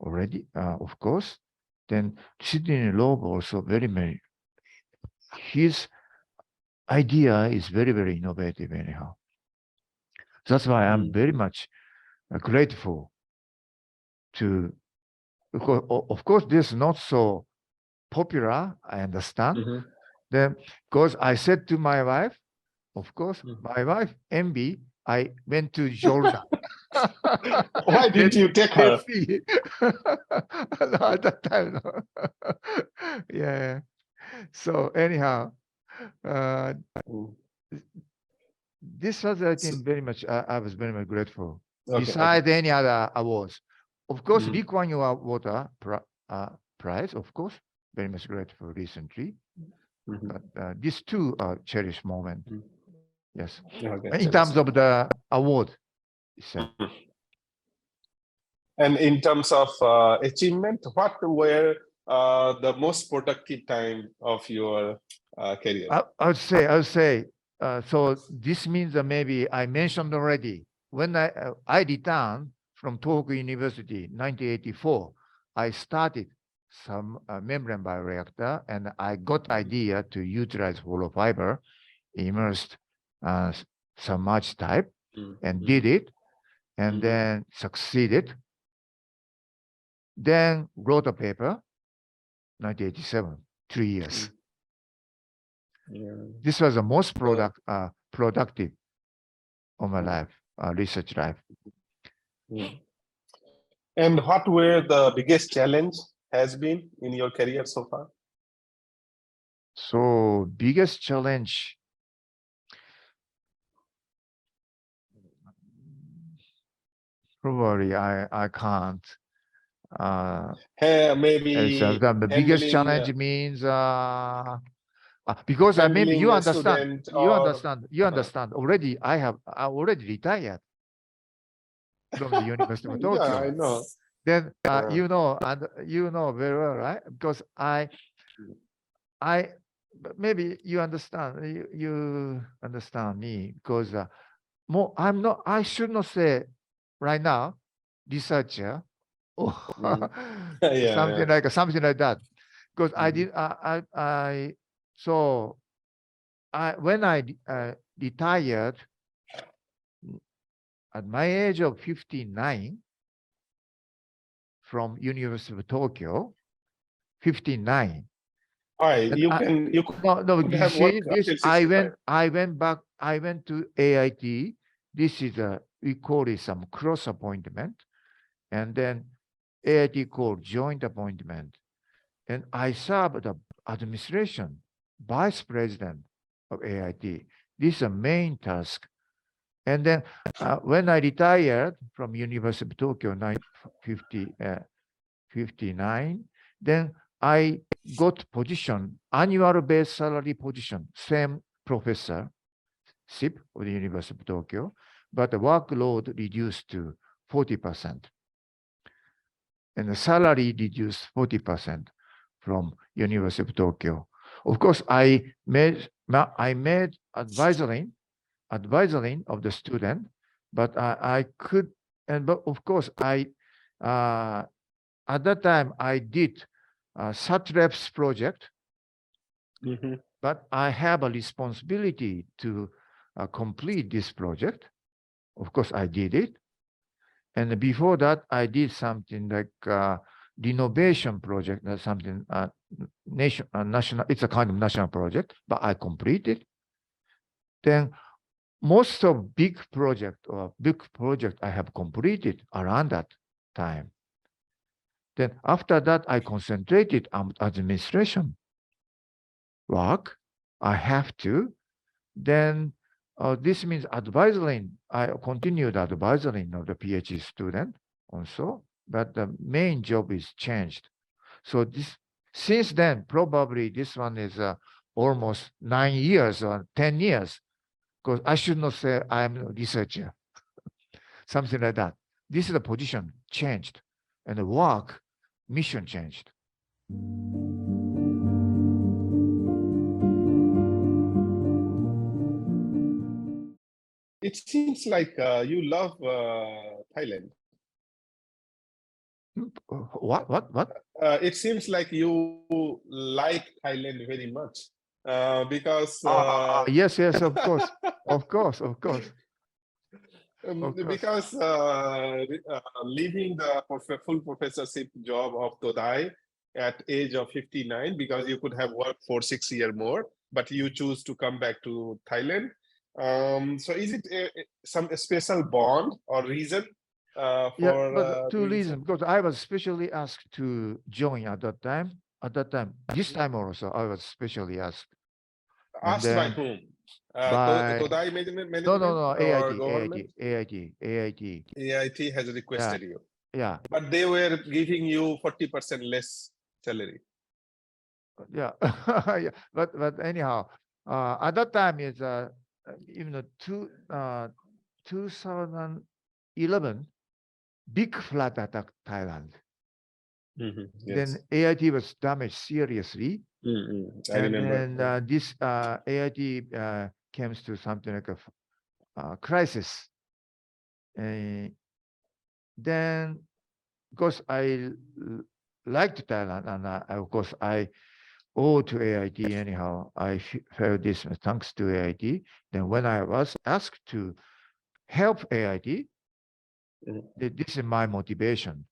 already, of course. Then Sydney Lowe also very many. His idea is very, very innovative anyhow. That's why I'm very much grateful to, because of course this is not so popular, I understand. Then, because I said to my wife, of course, my wife envy, I went to Jordan. Why didn't you take her? No, at that time, no. Yeah. So anyhow, this was, I think, very much, I was very much grateful. Besides any other awards. Of course, Lee Kuan Yew Water Prize, of course, very much grateful recently. But these two are cherished moments. Yes. In terms of the award itself. And in terms of achievement, what were the most productive time of your career? I would say, so this means that maybe I mentioned already, when I returned from Tohoku University in 1984, I started some membrane bioreactor, and I got idea to utilize hollow fiber, immersed submerged type, and did it, and then succeeded. Then wrote a paper, 1987, 3 years. This was the most productive of my life, research life. And what were the biggest challenge has been in your career so far? So biggest challenge, probably I can't. Maybe the biggest challenge means because maybe you understand. You understand. Already I already retired from the University of Tokyo. Yeah, I know. Then you know, and you know very well, right? Because I maybe you understand. You understand me because more. I should not say right now. researcher or Yeah. something like that. Because I Mhm. did so when I retired at my age of 59 from University of Tokyo, 59. Why? And You no, could you have see, worked this until 65. I went back, I went to AIT. This is we call it some cross appointment, and then AIT called joint appointment. And I served the administration, vice president of AIT. This is a main task. And then when I retired from University of Tokyo 59, then I got position, annual base salary position, same professor, SIP of the University of Tokyo, but the workload reduced to 40%. And the salary reduced 40% from University of Tokyo. Of course, I made advisory of the student, but I could, and but of course, at that time I did SATREPS project, but I have a responsibility to complete this project. Of course, I did it. And before that, I did something like renovation project, something national. It's a kind of national project, but I completed. Then most of big project I have completed around that time. Then after that, I concentrated on administration work. I have to. Then this means advising. I continued advising of the PhD student also, but the main job is changed. So since then, probably this one is almost 9 years or 10 years, because I should not say I'm a researcher, something like that. This is the position changed, and the work mission changed. It seems like you love Thailand. What? It seems like you like Thailand very much because yes, of course, of course. because leaving the full professorship job of Todai at age of 59, because you could have worked for 6 years more, but you choose to come back to Thailand. So is it some special bond or reason for but two doing reasons. so? Because I was specially asked to join at that time. This time also, I was specially asked. And Asked by then whom? by Todai management no, or government? AIT. AIT has Yeah, requested you, yeah, but they were giving you 40% less salary. yeah, yeah. But anyhow, at that time is even 2011 big flood attack Thailand. Yes. Then AIT was damaged seriously. I remember. And then this AIT came to something like a crisis. Then, because I liked Thailand, and of course I owe to AIT anyhow. I felt this thanks to AIT. Then when I was asked to help AIT, this is my motivation.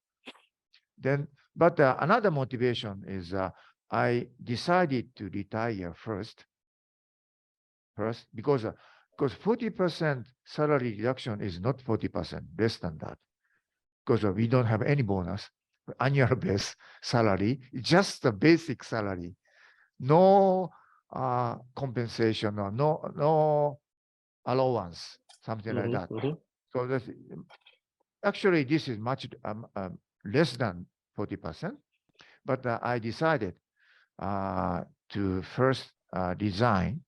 Then, but another motivation is I decided to retire first because 40% salary reduction is not 40%, less than that, because we don't have any bonus, annual base salary, just the basic salary, no compensation or no allowance, something like that. So that's, actually this is much less than 40%, but I decided to first resign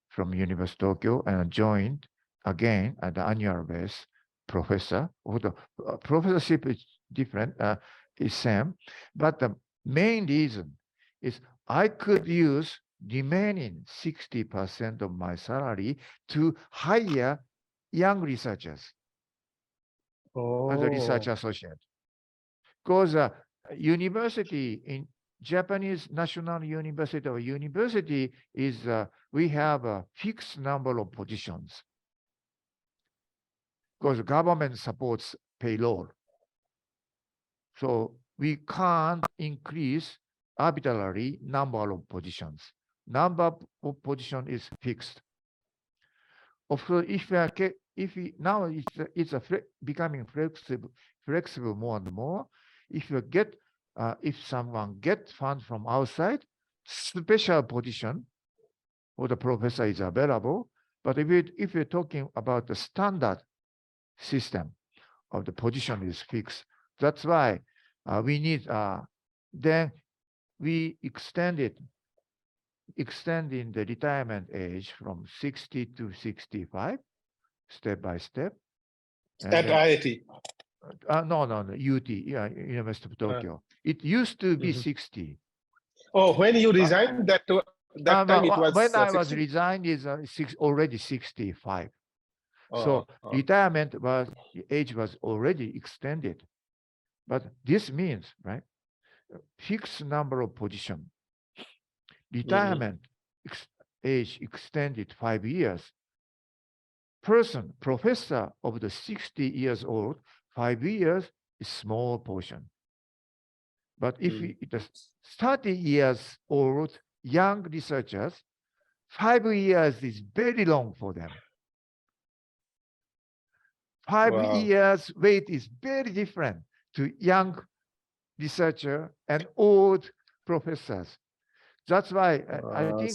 from University of Tokyo and joined again at the annual base professor. Although professorship is different, is same, but the main reason is I could use remaining 60% of my salary to hire young researchers. as a research associate. Because university in Japanese National University is we have a fixed number of positions because government supports payroll. So we can't increase arbitrarily number of positions. Number of position is fixed. Of course, if we now it's becoming flexible more and more. If someone get funds from outside, special position for the professor is available. But if you're talking about the standard system of the position is fixed, that's why we need. Then we extending the retirement age from 60 to 65, step by step. At IIT. No, UT, yeah, University of Tokyo. It used to be 60. Oh, when you resigned, that time it was when I 60? was resigned is already 65. So retirement age was already extended. But this means, right, fixed number of position. Retirement age extended 5 years. Professor of the 60 years old, 5 years is small portion. But if it is 30 years old young researchers, 5 years is very long for them. 5 years wait is very different to young researcher and old professors. That's why I think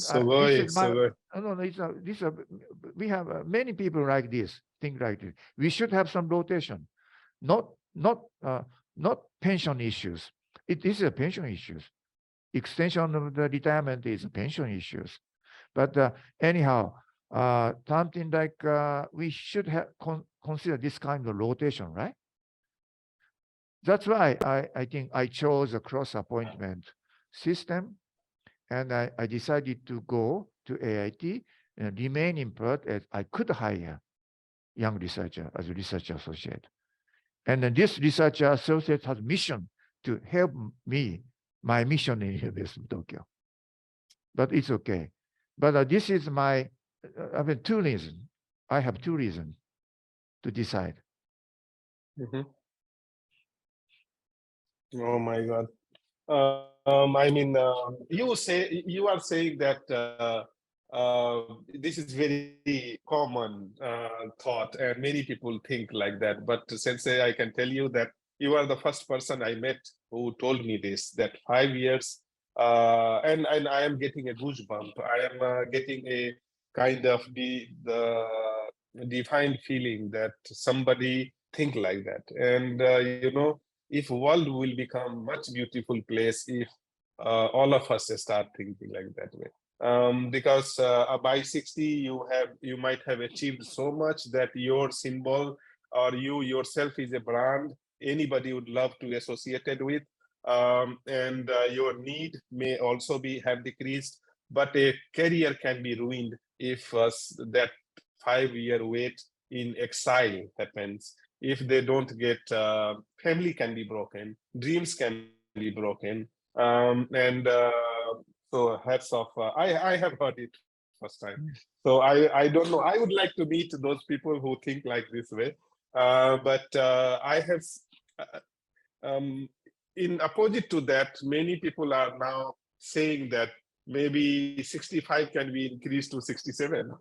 we have many people like this, think like this. We should have some rotation, not pension issues. It is a pension issues. Extension of the retirement is pension issues. But anyhow, something like we should have consider this kind of rotation, right? That's why I think I chose a cross appointment system. And I decided to go to AIT and remain in Perth as I could hire young researcher as a research associate. And then this research associate has mission to help me, my mission in University of Tokyo. But it's okay. But this is my, I have 2 reasons. I have 2 reasons to decide. Oh my God. I mean, you are saying that this is very common thought, and many people think like that. But Sensei, I can tell you that you are the first person I met who told me this, that 5 years, and I am getting a goosebump. I am getting a kind of the defined feeling that somebody think like that. And you know, if world will become much beautiful place if all of us start thinking like that way. Because by 60 you might have achieved so much that your symbol or you yourself is a brand anybody would love to associate with, and your need may also have decreased, but a career can be ruined if that 5-year wait in exile happens. If they don't get, family can be broken, dreams can be broken, and so hats off. I have heard it first time, so I don't know. I would like to meet those people who think like this way, but I have, in opposite to that, many people are now saying that maybe 65 can be increased to 67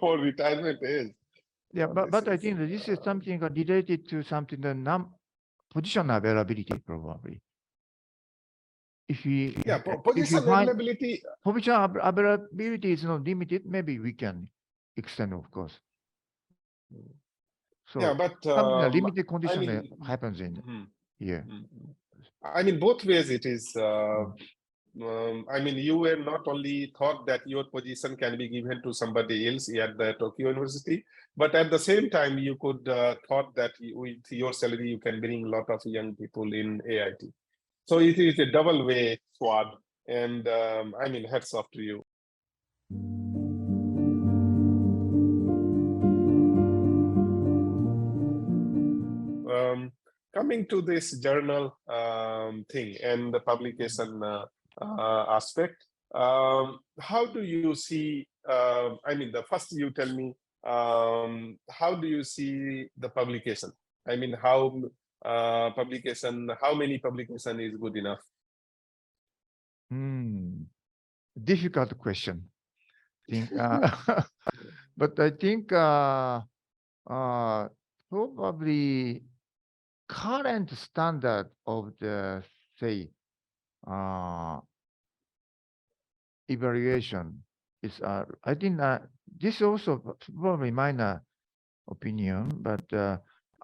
for retirement age. Yeah, but I think that this is something related to something the position availability probably. If we position availability is not limited, maybe we can extend, of course. So yeah, but a limited condition happens in here. I mean, both ways it is. I mean, you were not only thought that your position can be given to somebody else at the Tokyo University, but at the same time, you could thought that with your salary, you can bring a lot of young people in AIT. So it is a double way sword. And I mean, hats off to you. coming to this journal thing and the publication aspect, how do you see, I mean, the first you tell me, how do you see the publication? I mean, how many publication is good enough? Difficult question. But I think probably current standard of the, say, evaluation is, I think this also probably minor opinion, but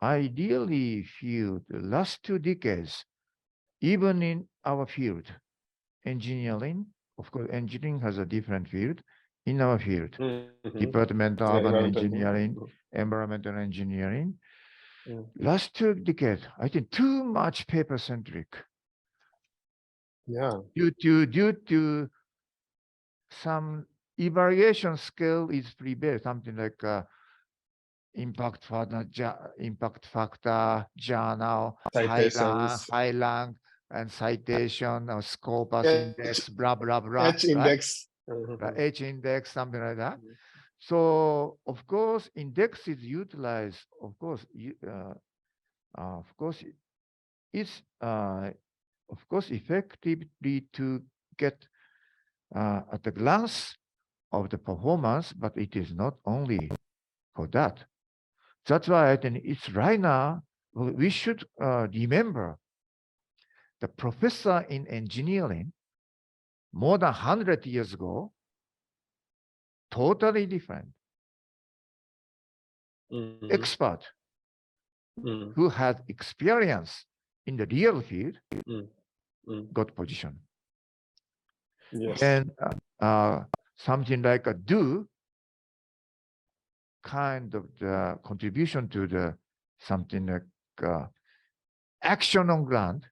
ideally feel the last 2 decades, even in our field, engineering, of course, engineering has a different field. In our field, Department of Urban Engineering, Environmental Engineering, last 2 decades, I think too much paper-centric. Yeah. Due to some evaluation scale is prevailed, something like impact factor, journal, high rank, and citation, or Scopus index, blah, blah, blah. H index. Right? H index, something like that. So, of course, index is utilized, of course, it's, of course, effectively to get at the glance of the performance, but it is not only for that. That's why I think it's right now, we should remember the professor in engineering more than 100 years ago, totally different. Expert who had experience in the real field got position. Yes. And something like a do kind of the contribution to the something like action on ground,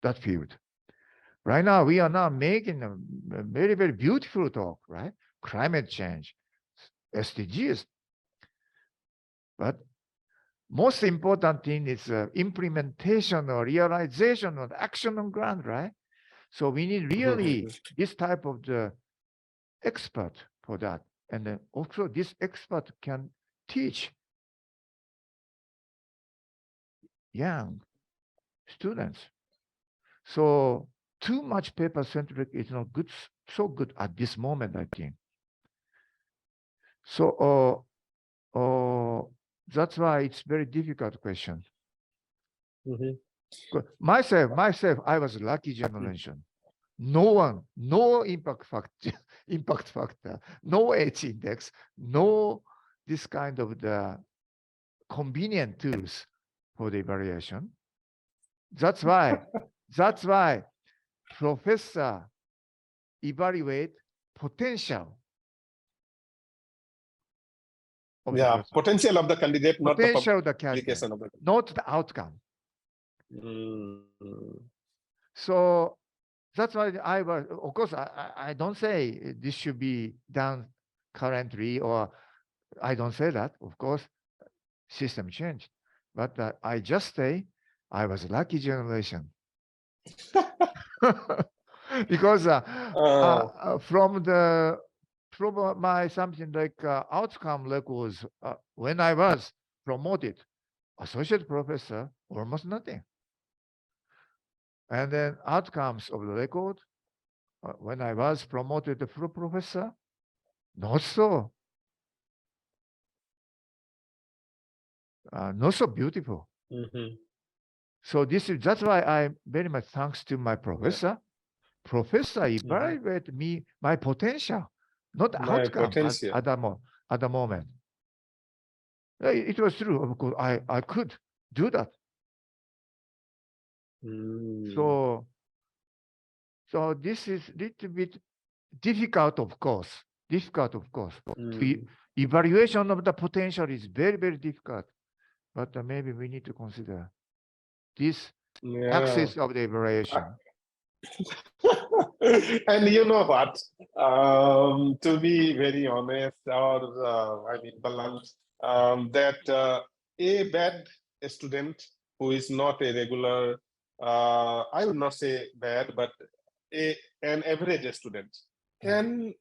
that field. Right now, we are now making a very, very beautiful talk, right? Climate change, SDGs. But most important thing is implementation or realization of action on ground, right? So we need really this type of the expert for that. And then also this expert can teach young students. So too much paper-centric is not good, so good at this moment, I think. So that's why it's very difficult question. Myself, I was lucky generation. No impact factor, no H index, no this kind of the convenient tools for the evaluation. That's why professor evaluate potential. Potential of the candidate, not the publication of the candidate, not the outcome. So that's why I was, of course, I don't say this should be done currently, or I don't say that, of course, system changed. But I just say I was lucky generation. Because from my something like outcome records, when I was promoted, associate professor, almost nothing. And then outcomes of the record, when I was promoted to full professor, not so. Not so beautiful. So that's why I very much thanks to my professor. Professor evaluate me, my potential, not outcome at the moment. It was true, of course, I could do that. So this is a little bit difficult, of course. The evaluation of the potential is very, very difficult. But maybe we need to consider this axis of the evaluation. And you know what? To be very honest, or I mean blunt, that a bad a student who is not a regular, I would not say bad, but an average student can,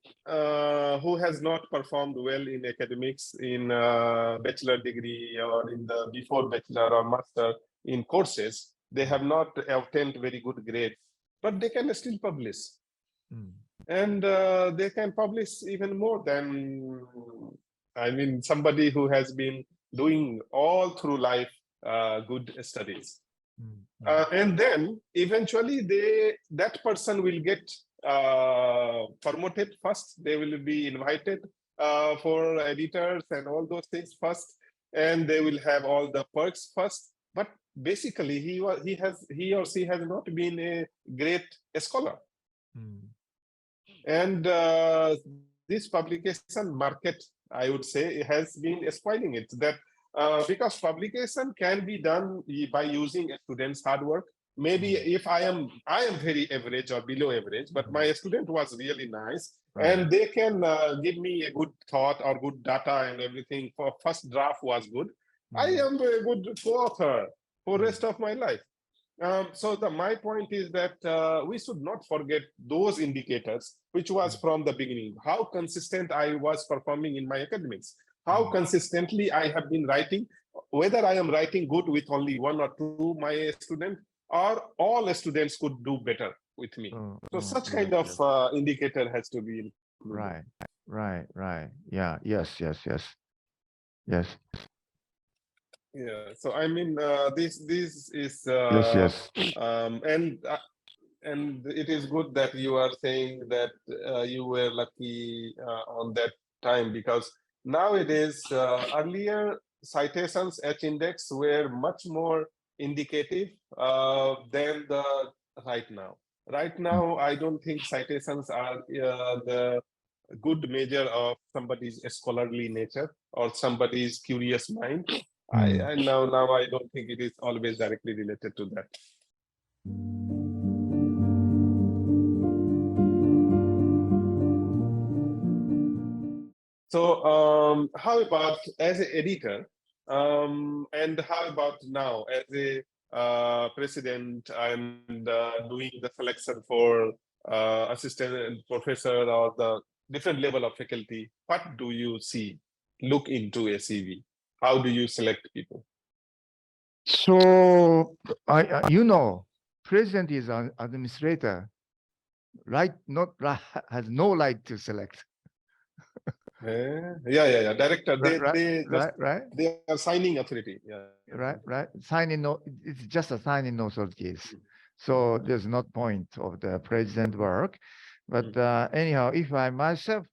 who has not performed well in academics, in bachelor degree or in the before bachelor or master in courses, they have not obtained very good grades, but they can still publish. And they can publish even more than, I mean, somebody who has been doing all through life good studies. And then eventually that person will get promoted first. They will be invited for editors and all those things first, and they will have all the perks first. But basically, he or she has not been a great scholar. And this publication market, I would say, has been spoiling it. That because publication can be done by using a student's hard work. Maybe if I am very average or below average, but my student was really nice, and they can give me a good thought or good data and everything. For first draft was good. I am a good co-author for the rest of my life. So my point is that we should not forget those indicators, which was from the beginning. How consistent I was performing in my academics, how consistently I have been writing, whether I am writing good with only one or two my students, or all students could do better with me. So such kind of indicator has to be included. Right. Yeah. Yes. Yeah. So I mean, this is Yes. and it is good that you are saying that you were lucky on that time, because nowadays earlier citations at index were much more indicative than the right now. Right now, I don't think citations are the good measure of somebody's scholarly nature or somebody's curious mind. I now I don't think it is always directly related to that. So how about as an editor, and how about now as a president and doing the selection for assistant professor or the different level of faculty? What do you see? Look into a CV. How do you select people? So president is an administrator, right? Not has no right to select. Yeah. Director, Right. They are signing authority. Yeah. Right. Signing no, it's just a signing authorities. So there's not point of the president work. But anyhow, if I myself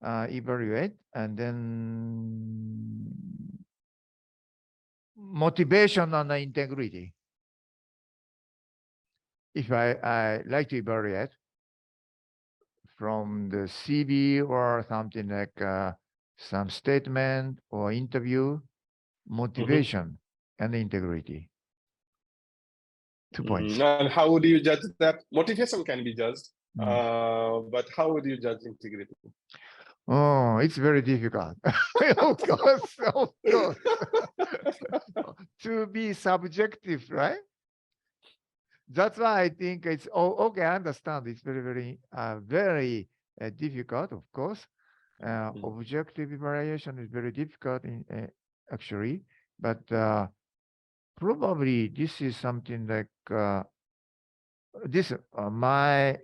evaluate, and then motivation and integrity. If I like to evaluate from the CV or something like some statement or interview, motivation and integrity. 2 points. And how would you judge that? Motivation can be judged, but how would you judge integrity? Oh, it's very difficult. Of course. To be subjective, right? That's why I think it's okay. I understand it's very difficult, of course. Objective evaluation is very difficult actually, but probably this is something like this. My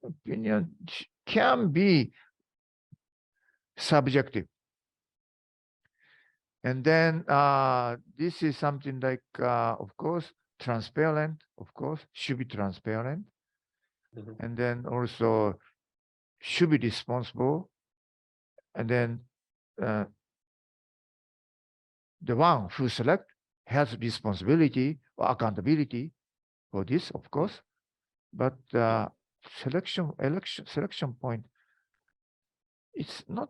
opinion can be subjective, and then this is something like, of course, transparent. Of course, should be transparent, and then also should be responsible, and then the one who select has responsibility or accountability for this, of course, but selection point, it's not,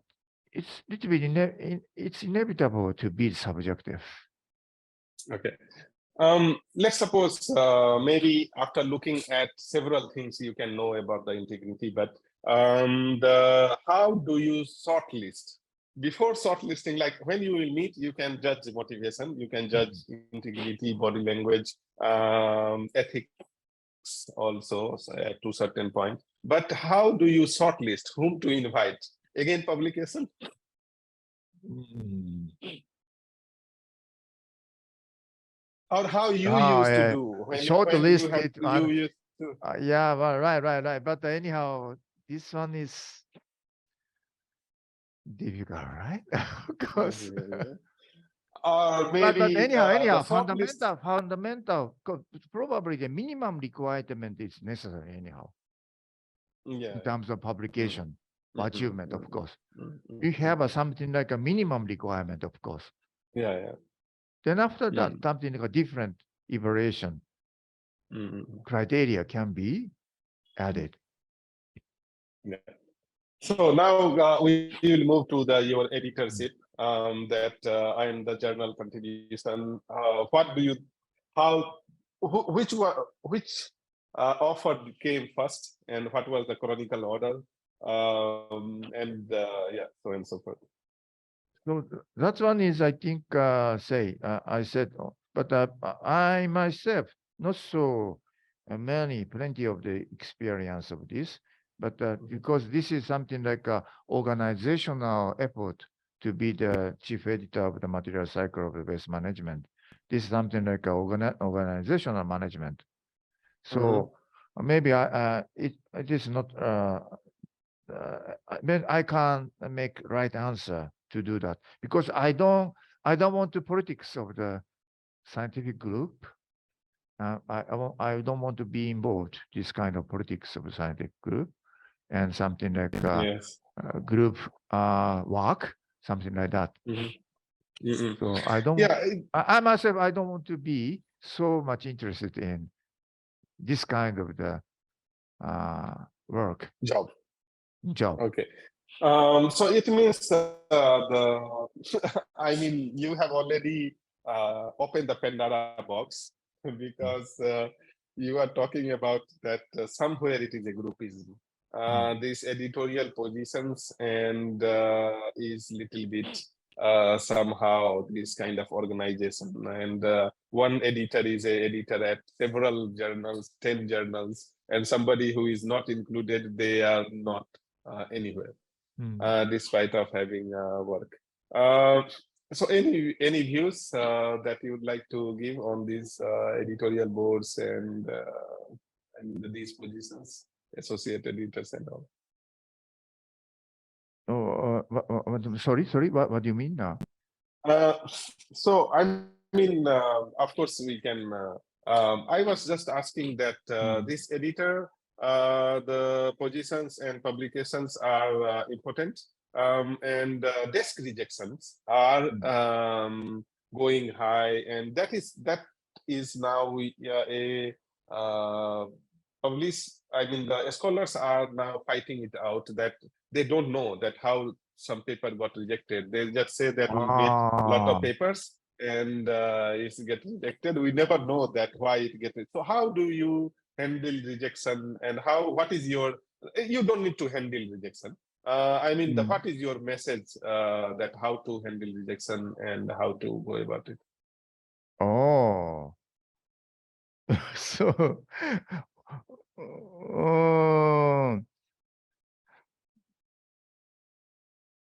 it's little bit it's inevitable to be subjective. Okay. Let's suppose maybe after looking at several things you can know about the integrity, but how do you shortlist before shortlisting, like when you will meet, you can judge motivation, you can judge integrity, body language, ethics also to certain point. But how do you shortlist? Whom to invite? Again, publication? Or how you used to do when you have you used to. Yeah, well, right. But anyhow, this one is difficult, right? Of course. Or maybe but anyhow, the fundamental, probably the minimum requirement is necessary anyhow. In terms of publication, achievement, of course. You have something like a minimum requirement, of course. Yeah. Then after that, something like a different evaluation criteria can be added. Yeah. So now we will move to your editorship. That I am the journal contribution. What do you? Which offer came first, and what was the chronicle order? Yeah, so on and so forth. So that one is, I think, I said, but I myself not so plenty of the experience of this, but because this is something like a organizational effort to be the chief editor of the material cycle of the waste management. This is something like a organizational management. So maybe it is not. I can't make right answer to do that because I don't want the politics of the scientific group. I don't want to be involved this kind of politics of the scientific group and something like group work, something like that. So I don't. Yeah. I myself I don't want to be so much interested in this kind of the work job. Okay. So it means I mean, you have already opened the Pandora box because you are talking about that somewhere it is a groupism. These editorial positions and is little bit somehow this kind of organization. And one editor is an editor at several journals, 10 journals, and somebody who is not included, they are not anywhere, despite of having work. So any views that you would like to give on these editorial boards and these positions, associate editors and all? Sorry, what do you mean now? So I mean, of course we can. I was just asking that this editor, the positions and publications are important, and desk rejections are going high, and that is now a publish. I mean, the scholars are now fighting it out that they don't know that how some paper got rejected. They just say that we made a lot of papers and it's get rejected. We never know that why it gets it. So how do you handle rejection, and what is your? You don't need to handle rejection. I mean, what is your message that how to handle rejection and how to go about it? Oh, so.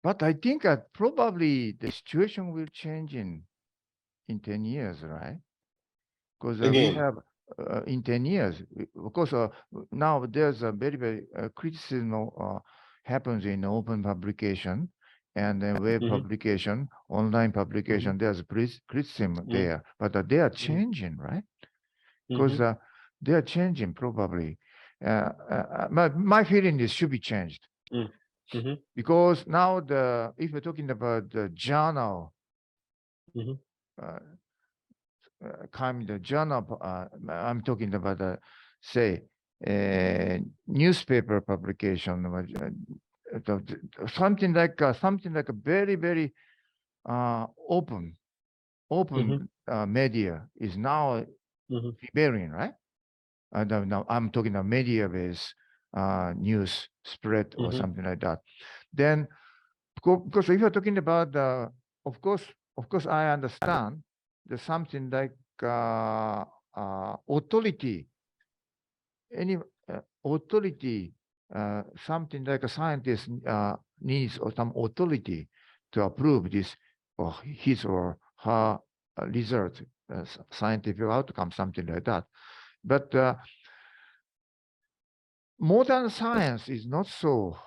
But I think that probably the situation will change in 10 years, right? Because we have in 10 years, of course, now there's a very criticism happens in open publication and then web publication, online publication. There's criticism there, but they are changing, right? Because they are changing probably. My feeling is should be changed. Because now if we're talking about the journal, kind of journal, I'm talking about say newspaper publication, something like a very open media is now prevailing, right? Now I'm talking about media-based news spread or something like that. Then because if you're talking about of course, I understand there's something like authority, any authority, something like a scientist needs or some authority to approve this or his or her result, scientific outcome, something like that. But modern science is not so.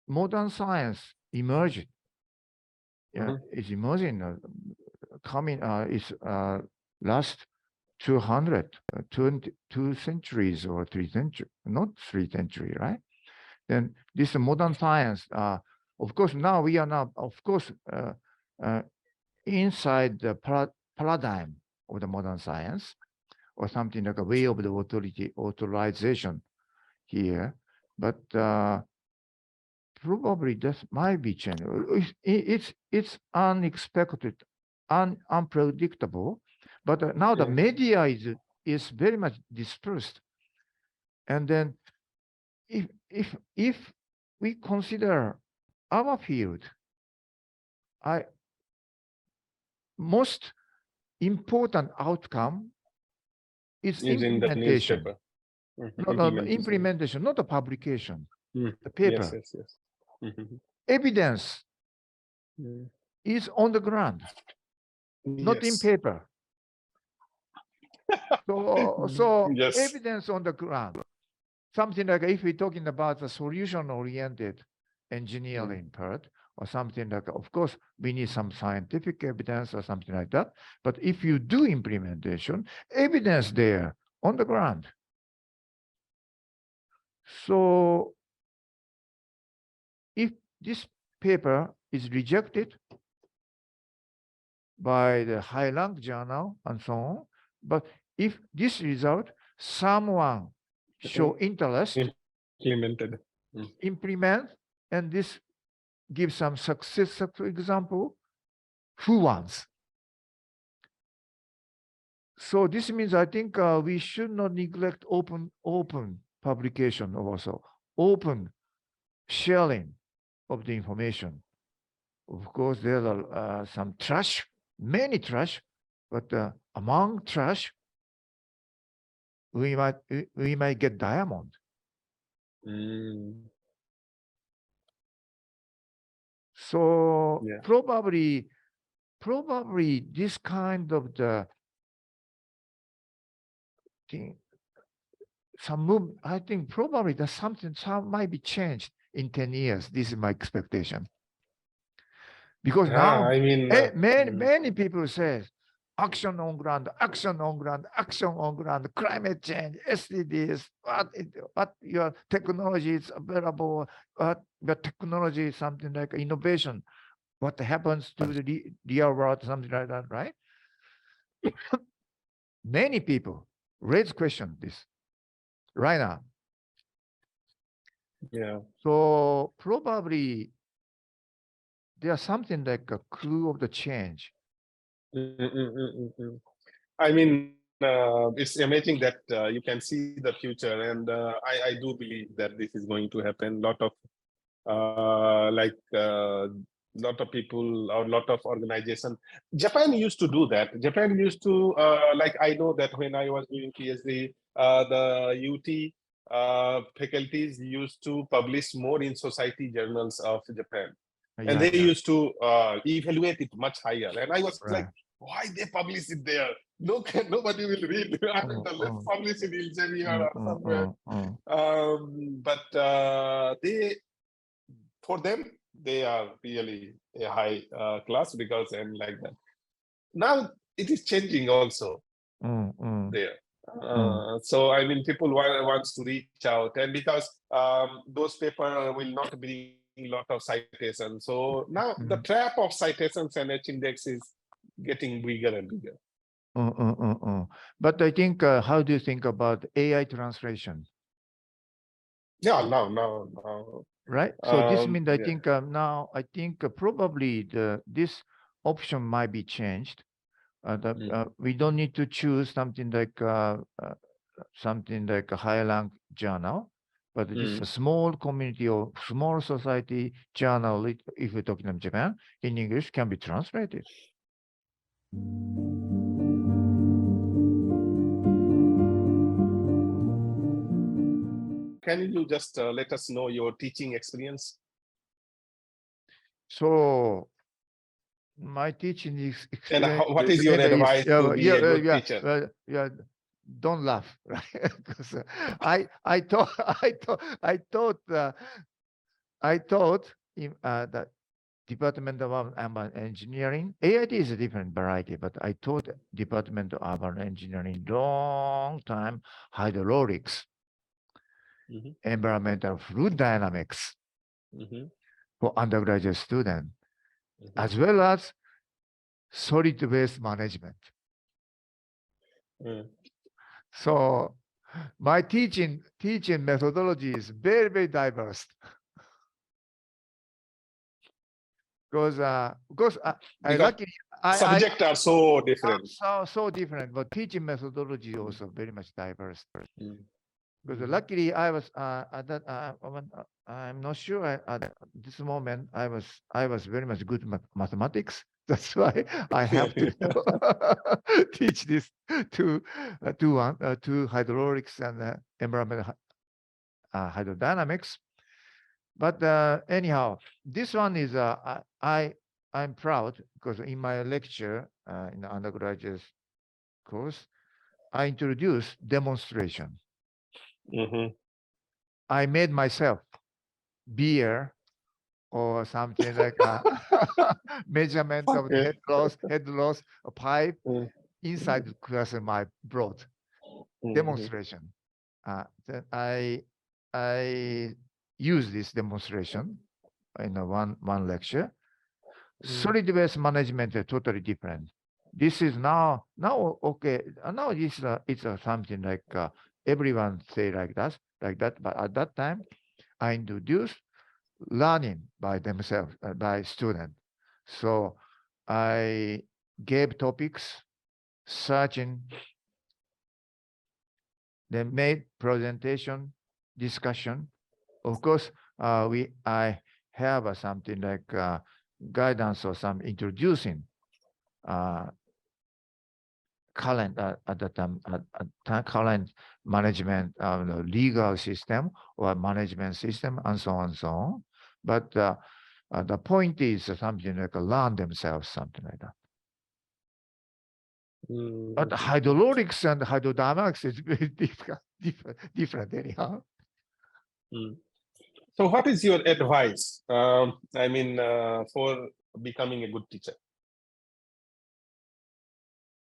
Modern science emerged. It's emerging, coming. It's last 2 centuries or 3 centuries, not 3 centuries, right? Then this modern science, of course, now we are now, of course, inside the paradigm of the modern science, or something like a way of the authorization here, but probably this might be changed. It's unexpected, unpredictable, but now the media is very much dispersed. And then if we consider our field, most important outcome is implementation. No, implementation, not the publication, the paper. Yes. Evidence is on the ground, not in paper. So evidence on the ground. Something like if we're talking about the solution-oriented engineering part, or something like, of course, we need some scientific evidence or something like that. But if you do implementation, evidence there on the ground. So if this paper is rejected by the high-rank journal and so on, but if this result, someone show interest, implement, and this gives some success example, who wants? So this means I think we should not neglect open publication, also open sharing of the information. Of course, there are some trash, many trash, but among trash, we might get diamond. So probably this kind of the thing, I think probably there's something, some might be changed in 10 years. This is my expectation. Because now, I mean, many people say, action on ground, action on ground, action on ground, climate change, SDGs, what your technology is available, what your technology is something like innovation, what happens to the real world, something like that, right? Many people raise question this right now. So probably there's something like a clue of the change. I mean, it's amazing that you can see the future, and I do believe that this is going to happen. Lot of lot of people or lot of organizations. Japan used to do that. Japan used to like, I know that when I was doing PhD, the UT faculties used to publish more in society journals of Japan. And they used to evaluate it much higher. And I was like, why they publish it there? Nobody will read. Let's publish it in Elsevier or somewhere. But for them, they are really a high class because and like that. Now it is changing also there. So I mean, people wants to reach out, and because those papers will not bring a lot of citations. So now the trap of citations and H-index is getting bigger and bigger. But I think, how do you think about AI translation? No. Right. So this means I think now I think probably this option might be changed. We don't need to choose something like a high rank journal. but this is a small community or small society journal, if we're talking about Japan, in English can be translated. Can you just let us know your teaching experience? So, my teaching experience. And what is your advice to be a good teacher? Don't laugh, right? Because I taught in the Department of Urban Engineering. AIT is a different variety, but I taught Department of Urban Engineering long time, hydraulics, environmental fluid dynamics for undergraduate students, as well as solid waste management. So my teaching methodology is very, very diverse. Because subjects are so different. So different, but teaching methodology is also very much diverse. Because luckily I was I'm not sure at this moment I was very much good at mathematics. That's why I have to teach this to hydraulics and environmental hydrodynamics. But anyhow, this one is I'm proud because in my lecture in the undergraduate course, I introduced demonstration. I made myself beer or something like a measurement of the head loss, a pipe inside the classroom. I brought demonstration. Then I use this demonstration in one lecture. Solid waste management is totally different. This is now okay. Now it's something like everyone say like that. But at that time, I introduced learning by themselves, by students. So I gave topics, searching, then made presentation, discussion. Of course, I have something like guidance or some introducing current at the time current management legal system or management system and so on and so on. But the point is something like learn themselves, something like that. But hydraulics and hydrodynamics is very different anyhow. So what is your advice, for becoming a good teacher?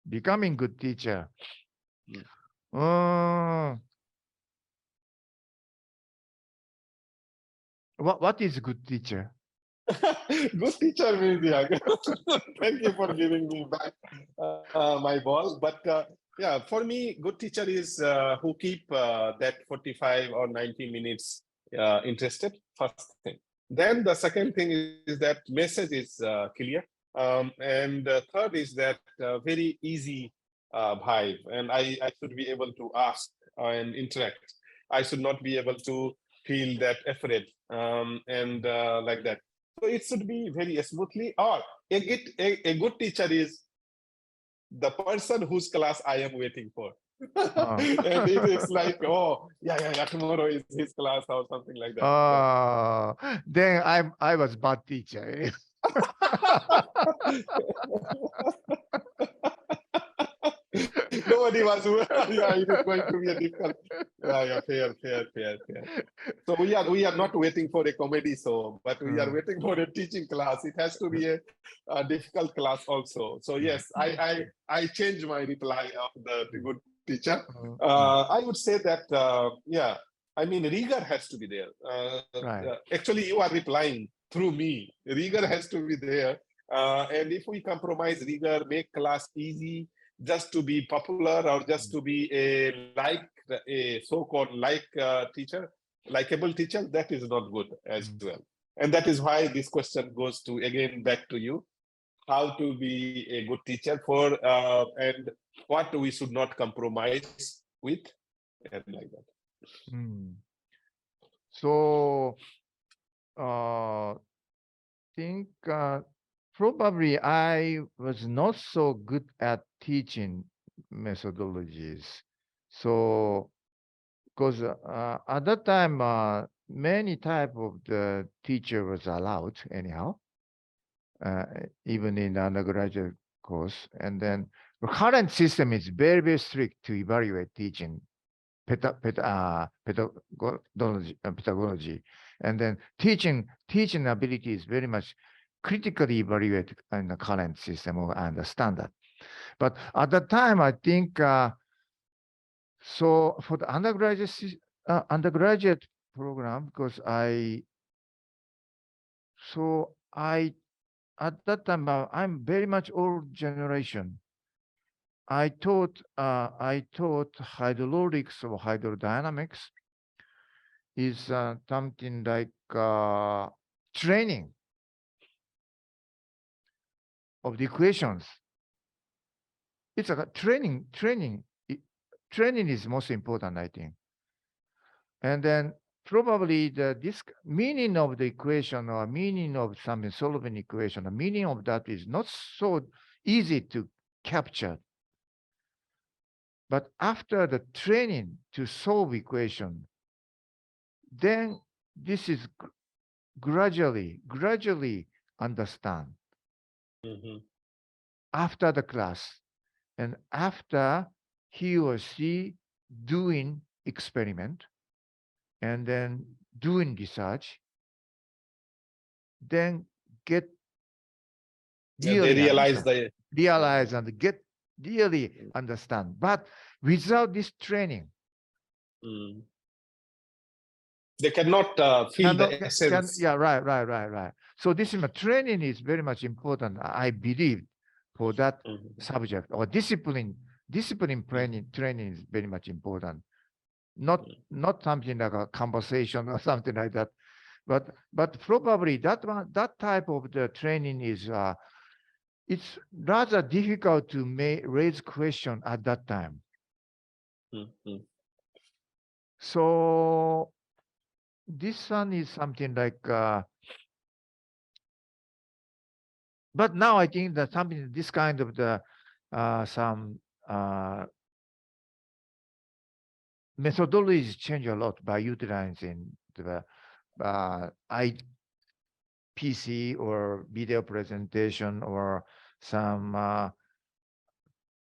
Becoming good teacher. What is good teacher? Good teacher means, yeah. Thank you for giving me back my ball. But yeah, for me, good teacher is who keep that 45 or 90 minutes interested, first thing. Then the second thing is that message is clear. And third is that very easy vibe. And I should be able to ask and interact. I should not be able to feel that afraid like that. So it should be very smoothly. Or a good teacher is the person whose class I am waiting for. And it is like, oh, yeah, tomorrow is his class or something like that. Then I was bad teacher. Nobody was. Yeah, it is going to be a difficult. Yeah, fair. So we are not waiting for a comedy show, but we are waiting for a teaching class. It has to be a difficult class also. So yes, I change my reply of the good teacher. I would say that rigor has to be there. Actually, you are replying through me. Rigor has to be there, and if we compromise rigor, make class easy, just to be popular or just to be a so-called teacher, likable teacher, that is not good as well. And that is why this question goes to again back to you: how to be a good teacher and what we should not compromise with, and like that. So think probably I was not so good at teaching methodologies. So because at that time many type of the teacher was allowed anyhow, even in the undergraduate course. And then the current system is very, very strict to evaluate teaching pedagogy. And then teaching ability is very much critically evaluated in the current system and the standard. But at the time, I think, so for the undergraduate program, because at that time, I'm very much old generation. I taught hydraulics or hydrodynamics is something like training of the equations. It's a training. Training is most important, I think. And then probably this meaning of the equation or meaning of something solving equation, the meaning of that is not so easy to capture. But after the training to solve equation, then this is gradually understand after the class and after he or she doing experiment and then doing research, then get really they realize and get really understand. But without this training, they cannot feel the essence. Right. So this is training is very much important, I believe, for that subject or discipline training is very much important. Not something like a conversation or something like that, but probably that type of the training is it's rather difficult to raise question at that time. So this one is something like, but now I think that something, this kind of the, some methodologies change a lot by utilizing the PC or video presentation or some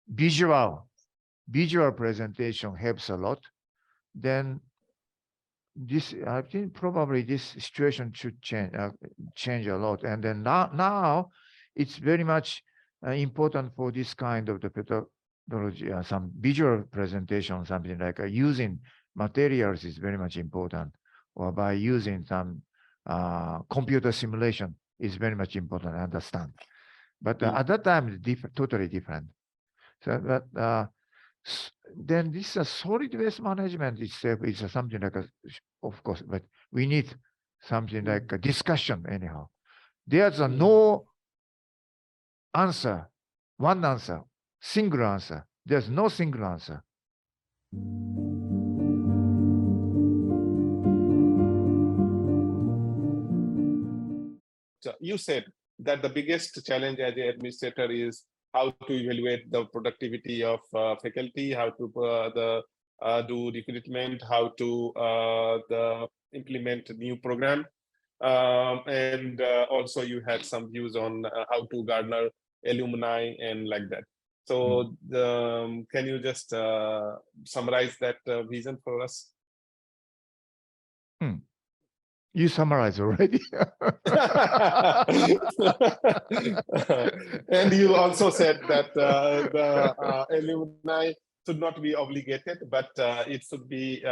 visual presentation helps a lot. Then this, I think probably this situation should change a lot. And then now it's very much important for this kind of the pedagogy, some visual presentation, something like using materials is very much important, or by using some computer simulation is very much important to understand. But at that time, it's totally different. So that then this solid waste management itself is something like of course, but we need something like a discussion anyhow. There's no answer, one answer, single answer. There's no single answer. So you said that the biggest challenge as an administrator is how to evaluate the productivity of faculty, how to do recruitment, how to implement new program, and also you had some views on how to garner alumni and like that. So can you just summarize that vision for us? You summarized already. And you also said that the alumni should not be obligated, but it should be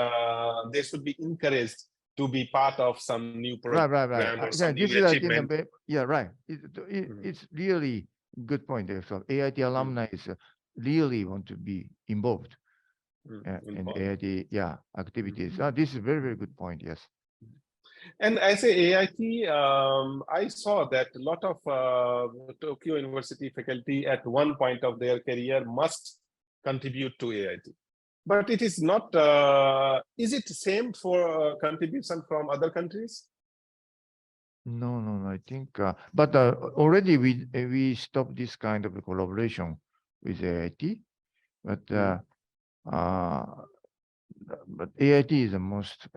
they should be encouraged to be part of some new program. Right. Or some this new is achievement. Right. It's really good point there. So AIT alumni is really want to be involved in AIT activities. This is very, very good point. Yes. And as a AIT, I saw that a lot of Tokyo University faculty at one point of their career must contribute to AIT. But it is not, is it same for contribution from other countries? No, I think, but already we stopped this kind of collaboration with AIT, but but AIT is the most,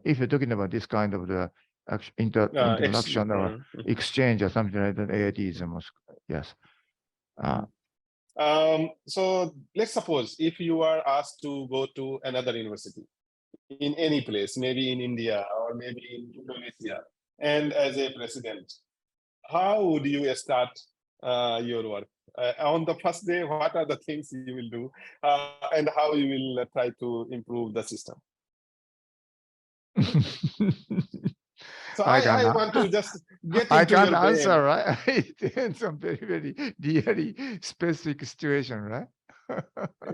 if you're talking about this kind of the interaction or exchange or something like that, AIT is the most, yes. So let's suppose if you are asked to go to another university in any place, maybe in India or maybe in Indonesia, and as a president, how would you start your work? On the first day, what are the things you will do and how you will try to improve the system? So I want to just get into I can't your answer, brain. right? It depends on very, really specific situation, right?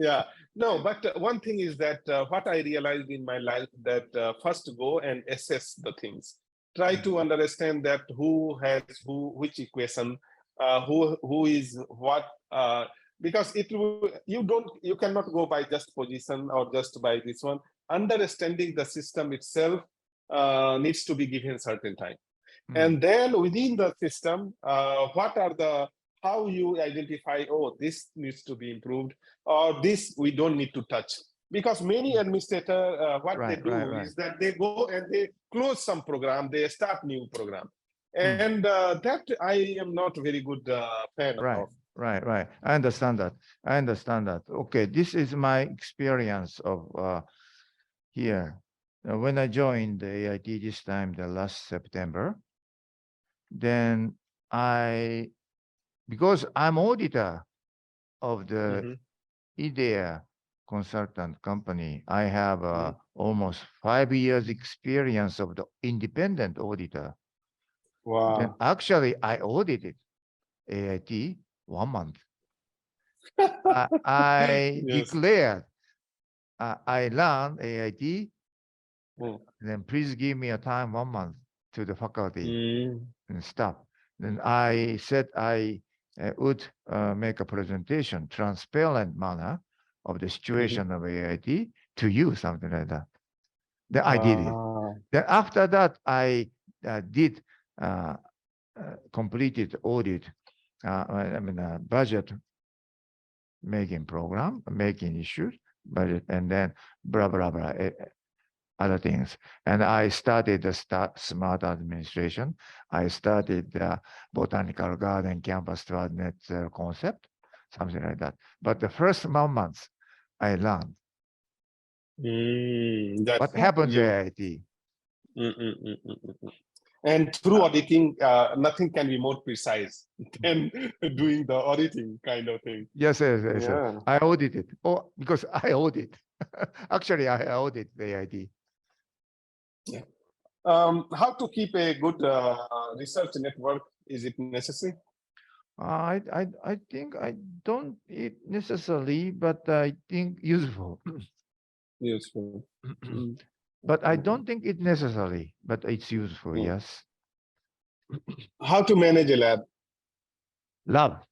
Yeah, no, but one thing is that what I realized in my life that first go and assess the things. Try to understand that who has which equation, who is what, because you cannot go by just position or just by this one. Understanding the system itself needs to be given certain time. And then within the system, how you identify, oh, this needs to be improved, or this we don't need to touch. Because many administrators, what they do is that they go and they close some program, they start new program. And that I am not very good fan of. Right. I understand that. Okay, this is my experience of here. When I joined the AIT this time, the last September, then because I'm auditor of the IDEA consultant company, I have almost 5 years experience of the independent auditor. Wow. Then actually I audited AIT 1 month. I declared, I learned AIT, then please give me a time 1 month to the faculty and staff. Then I said I would make a presentation, transparent manner of the situation of AIT to you, something like that. Then I did it. Then after that, I did completed audit, budget making program, making issues, budget, and then blah, blah, blah, other things. And I started the smart administration. I started the botanical garden campus to net concept, something like that. But the first 1 month, I learned what happens at AIT. And through auditing, nothing can be more precise than doing the auditing kind of thing. Yes. Yeah. I audited. Oh, because I audit. Actually, I audit the AIT. Yeah. How to keep a good research network? Is it necessary? I think I don't necessarily, but I think useful. Useful. But I don't think it necessary, but it's useful, yes. How to manage a lab? Lab.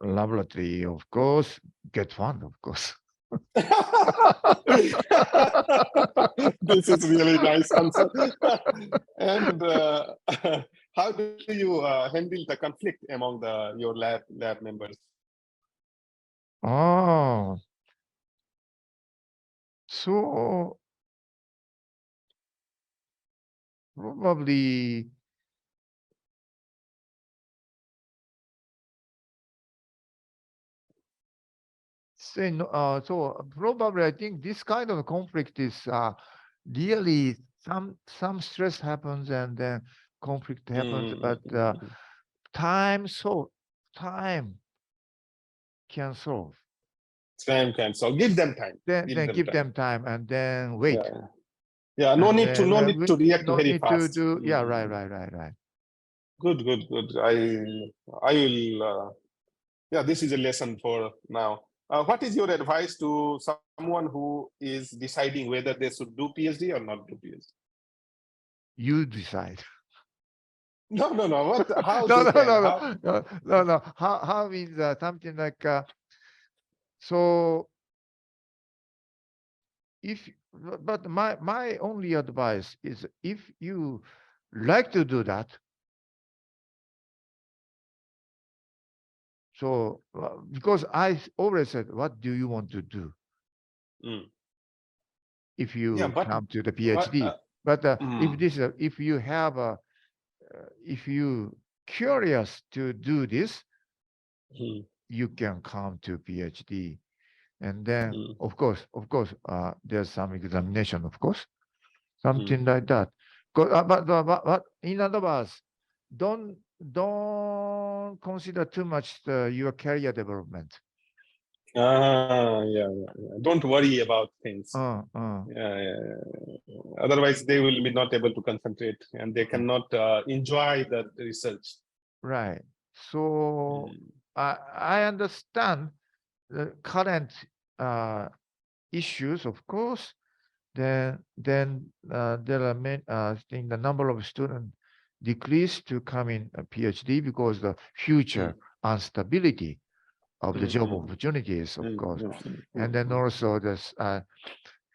Laboratory, of course. Get fun, of course. This is really nice answer. And how do you handle the conflict among your lab members? Oh, so probably say no. So probably I think this kind of conflict is really some stress happens and then conflict happens, but time can solve. Time can solve. Give them time. Then give them time and then wait. Yeah, no need to react very fast. Yeah, right. Good. I will. Yeah, this is a lesson for now. What is your advice to someone who is deciding whether they should do PhD or not do PhD? You decide. No. What? How No, they no, can? no, How? no. How means something like so. If but my only advice is if you like to do that, so because I always said, what do you want to do if Yeah, you but come to the what? PhD? But if you have if you curious to do this, you can come to PhD, and then of course, there's some examination, of course, something like that. But in other words, don't consider too much your career development. Yeah. Don't worry about things. Otherwise, they will be not able to concentrate, and they cannot enjoy the research. Right. So I understand the current issues, of course. Then there are many. I think the number of students decreased to come in a PhD because the future instability of the job opportunities, of course, and then also this.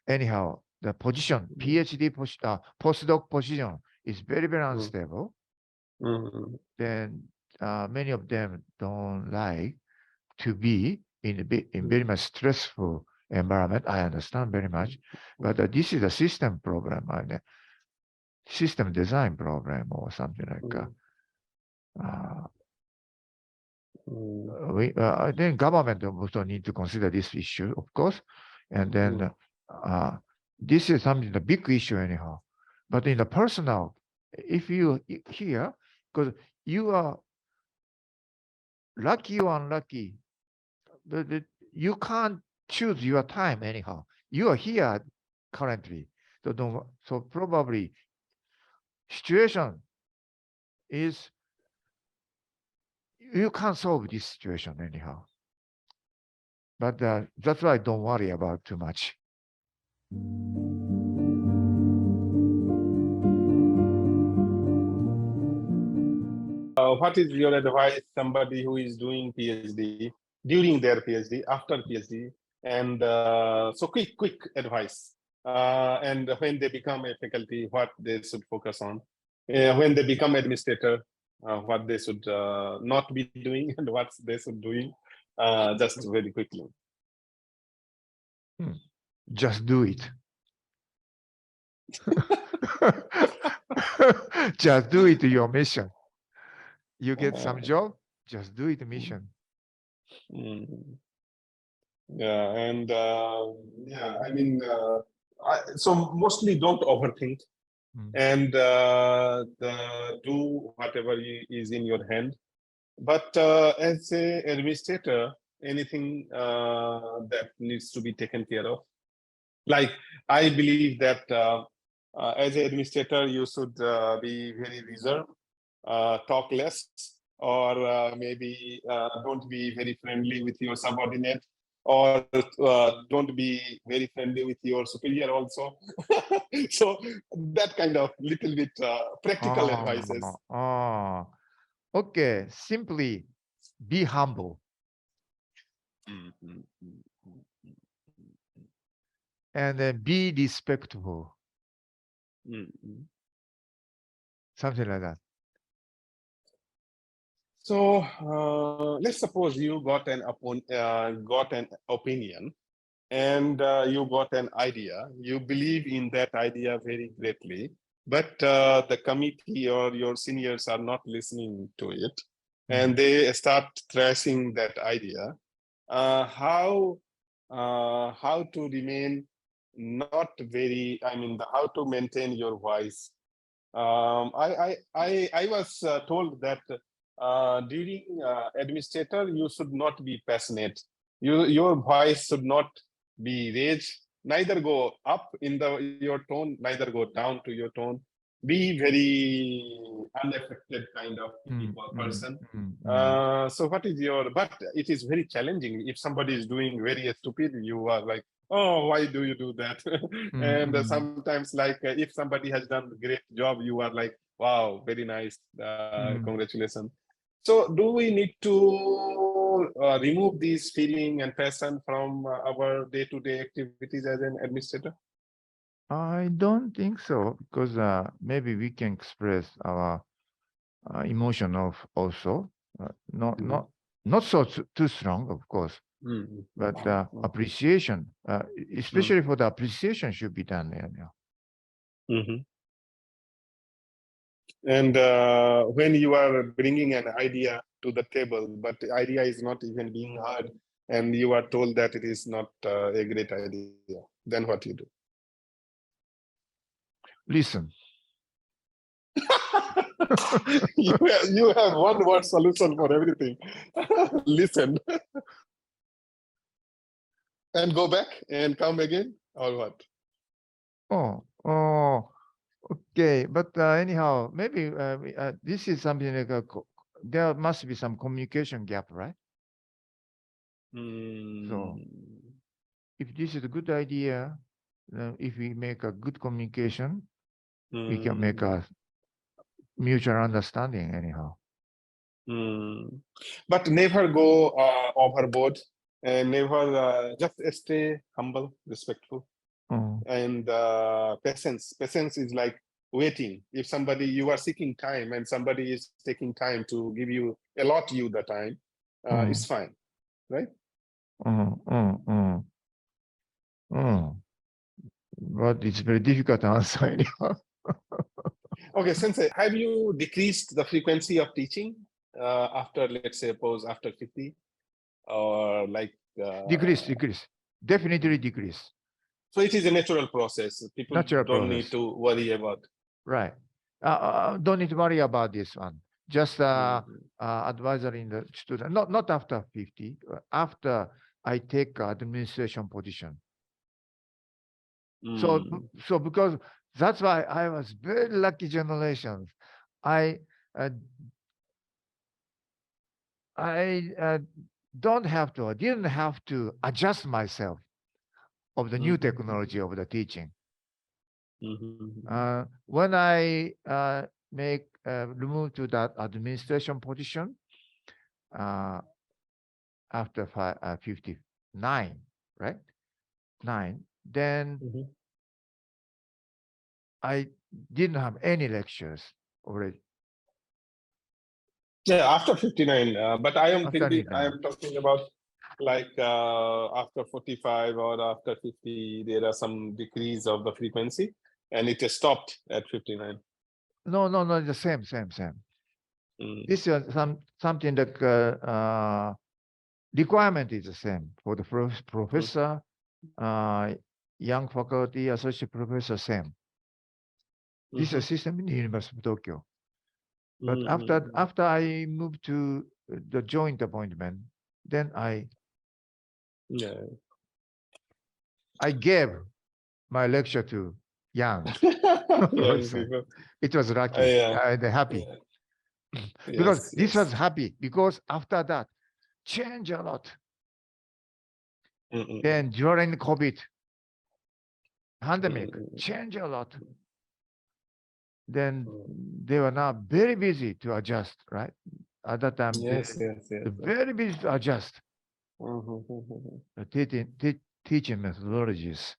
Anyhow, the position PhD postdoc position is very unstable. Then many of them don't like to be in very much stressful environment. I understand very much, but this is a system problem, system design problem or something like that. I think government also need to consider this issue, of course, and then this is something the big issue anyhow. But in the personal, if you here, because you are lucky or unlucky, you can't choose your time anyhow. You are here currently, so probably situation is you can't solve this situation anyhow. But that's why I don't worry about too much. What is your advice somebody who is doing PhD, during their PhD, after PhD, and so quick advice, and when they become a faculty, what they should focus on, when they become administrator, what they should not be doing and what they should doing, just very quickly. Just do it. Just do it, your mission. You get some job, just do it, mission. Yeah, and I mean, so mostly don't overthink, and do whatever is in your hand. But as an administrator, anything that needs to be taken care of, like I believe that as an administrator, you should be very reserved, talk less, or maybe don't be very friendly with your subordinate, or don't be very friendly with your superior also. So that kind of little bit practical advices. Okay, simply be humble. And then be respectful. Something like that. So let's suppose you got an opinion, and you got an idea. You believe in that idea very greatly, but the committee or your seniors are not listening to it, and they start trashing that idea. How to remain not very? I mean, how to maintain your voice? I was told that during administrator, you should not be passionate. Your voice should not be raised, neither go up in your tone, neither go down to your tone. Be very unaffected kind of person. So what is your? But it is very challenging if somebody is doing very stupid. You are like, oh, why do you do that? And Mm. sometimes, like, if somebody has done a great job, you are like, wow, very nice, congratulations. So do we need to remove these feeling and passion from our day-to-day activities as an administrator? I don't think so, because maybe we can express our emotion of also, not so too strong, of course, but appreciation, especially for the appreciation should be done there now. And when you are bringing an idea to the table, but the idea is not even being heard, and you are told that it is not a great idea, then what you do? Listen. You have one word solution for everything. Listen. And go back and come again, or what? Oh, okay. But anyhow, maybe this is something like there must be some communication gap, right? So if this is a good idea, if we make a good communication, we can make a mutual understanding anyhow. But never go overboard, and never just stay humble, respectful, and patience. Patience is like waiting. If somebody, you are seeking time and somebody is taking time to give you, allot you the time, it's fine, right? But it's very difficult to answer anyhow. Okay, Sensei, have you decreased the frequency of teaching after, let's say, suppose after 50, or like decrease, definitely decrease. So it is a natural process. People don't need to worry about. Right. Don't need to worry about this one. Just advisory in the student. Not after 50. After I take administration position. So because that's why I was very lucky generation. I didn't have to adjust myself of the new technology of the teaching. When I remove to that administration position after 59, right? 9, then I didn't have any lectures already. Yeah, after 59, but I am thinking, I am talking about like after 45 or after 50, there are some decrease of the frequency, and it has stopped at 59. No, the same. This is something that requirement is the same for the professor, young faculty, associate professor, same. This is a system in the University of Tokyo. But after I moved to the joint appointment, then I gave my lecture to young people. It was lucky. I'm happy. Because this was happy, because after that, change a lot. Then during COVID pandemic, change a lot. Then they were now very busy to adjust, right? At that time, very busy to adjust the teaching methodologies.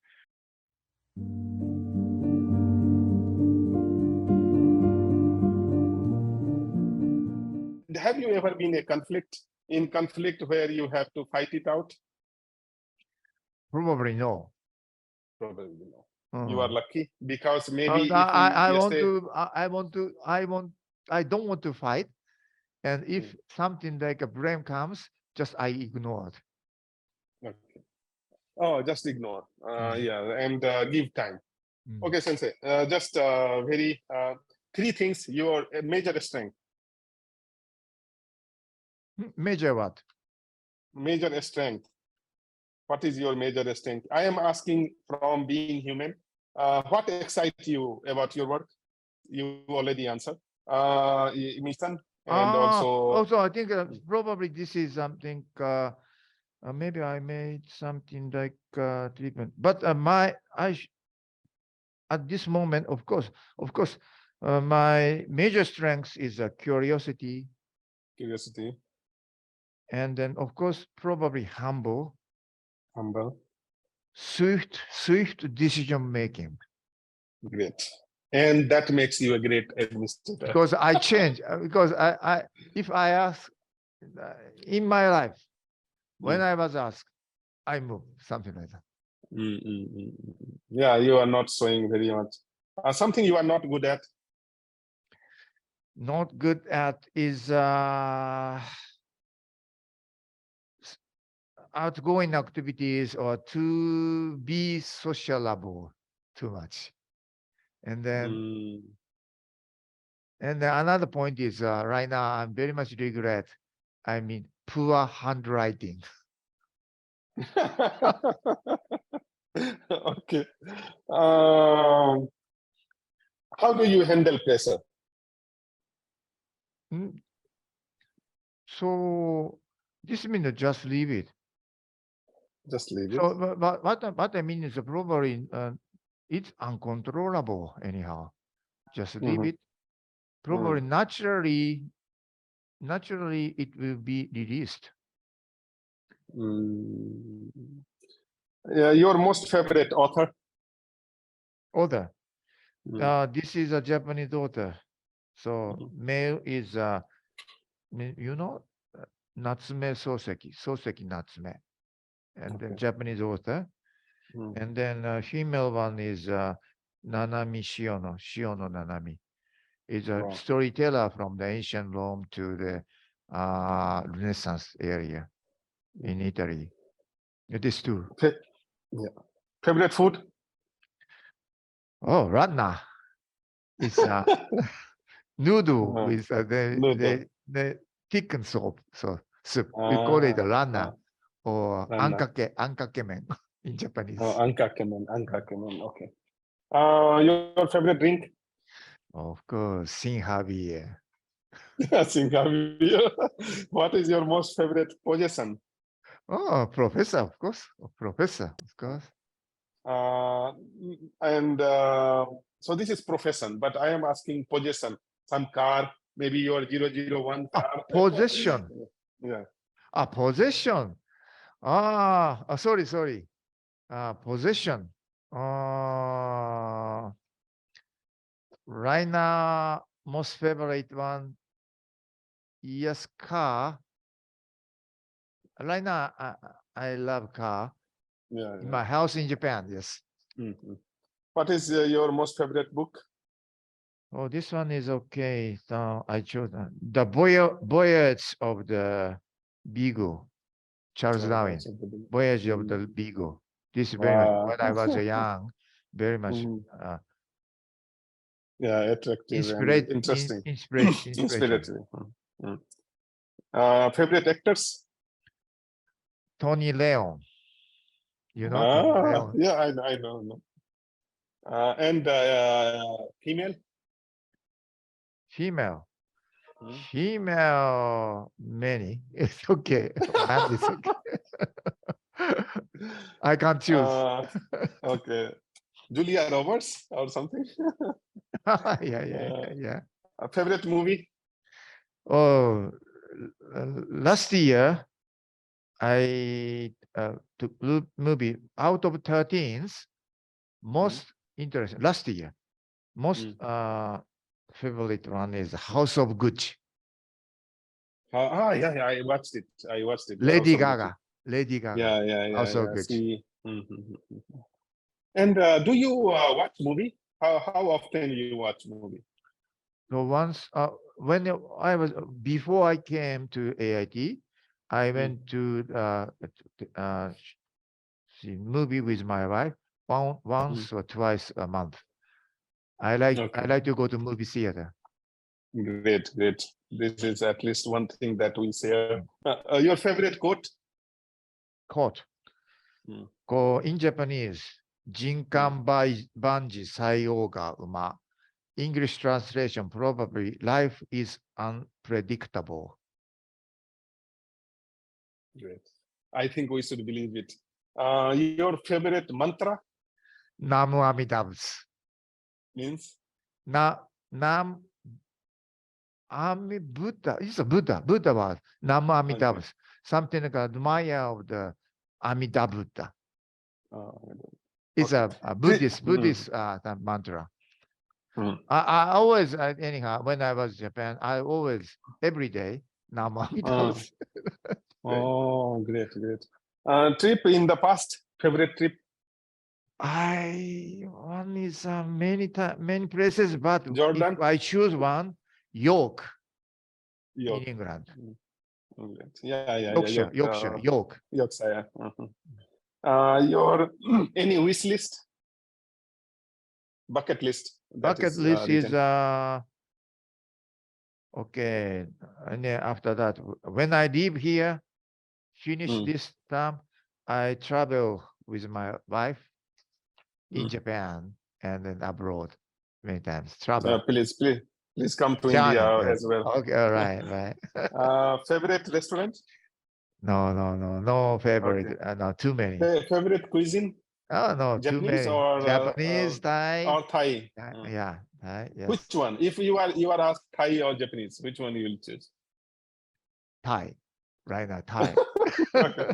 Have you ever been in conflict where you have to fight it out? Probably no. Probably no. You are lucky because maybe I don't want to fight, and if something like a blame comes, just I ignore it. Okay. Oh, just ignore. Yeah, and give time. Okay, Sensei. Just very 3 things. Your major strength. Major what? Major strength. What is your major strength? I am asking from being human. What excites you about your work? You already answered. Mission, and also I think probably this is something maybe I made something like treatment, but at this moment, of course, my major strength is curiosity, Curiosity, and then of course probably humble, humble. swift decision making. Great. And that makes you a great administrator. Because I change, because if I ask in my life, when I was asked, I move, something like that. Yeah, you are not showing very much. Something you are not good at. Not good at is outgoing activities or to be sociable too much. And then another point is right now I'm very much regret. I mean, poor handwriting. Okay. How do you handle pressure? So this means just leave it. Just leave it. So what I mean is probably it's uncontrollable anyhow. Just leave it. Probably naturally it will be released. Your most favorite author? Author. This is a Japanese author. So male is Natsume Soseki Natsume, and then Japanese author. And then female one is Nanami Shiono Nanami. Is a storyteller from the ancient Rome to the Renaissance area in Italy. It is two. Favorite food? Oh, ratna. It's noodle with the thickened soup. So soup. We call it ratna or ankakemen in Japanese. Oh, ankakemen. Okay. Your favorite drink? Of course, Sinhavier. Sinhavier. What is your most favorite position? Oh, professor, of course. Professor, of course. So this is profession, but I am asking position. Some car, maybe your 001 car. Possession. Yeah. Possession. Sorry. Possession. Right now, most favorite one, yes, car. Right now, I love car. In my house in Japan, yes. What is your most favorite book? Oh, this one is okay. So I chose the Voyage of the Beagle, Charles Darwin. Voyage of the Beagle. This is very much when I was young, very much. Attractive and interesting. Inspirative. Favorite actors? Tony Leon. You know Tony Leon? Yeah, I know. And female? Female, many. It's okay. Man is okay. I can't choose. Okay. Julia Roberts or something? Yeah. Favorite movie? Oh, last year I took movie out of 13s. Most interesting. Last year, most favorite one is House of Gucci. Yeah, I watched it. Lady Gaga. Yeah. House of Gucci. And do you watch movie? How often you watch movie? So once when I was before I came to AIT, I went to see movie with my wife once or twice a month. I like to go to movie theater. Great. This is at least one thing that we share. Your favorite quote? In Japanese, Jinkan Banji Saiyou ga uma. English translation, probably life is unpredictable. Great. I think we should believe it. Your favorite mantra Namu Amidavs. means? Nam Ami Buddha. It's a Buddha. Buddha was Namu Amidavs. Something like admire of the Amida Buddha. It's a Buddhist mantra. I always, anyhow, when I was in Japan, I always, every day, Namu Amidavs. Oh, great. Trip in the past, favorite trip? One is many places, but Jordan? if I choose one, York. In England. Yorkshire. Yorkshire, your any wish list? Bucket list. Bucket list is okay. And then after that, when I leave here, finish this term, I travel with my wife in Japan and then abroad many times. Travel. Please come to India as well. Okay, all right. Favorite restaurant? No favorite. Okay. No, too many. Favorite cuisine? Oh no, Japanese too many. or Japanese, Thai. Or Thai? Yeah, Thai. Yes. Which one? If you are asked Thai or Japanese, which one you will choose? Thai. Right now, Thai. Okay.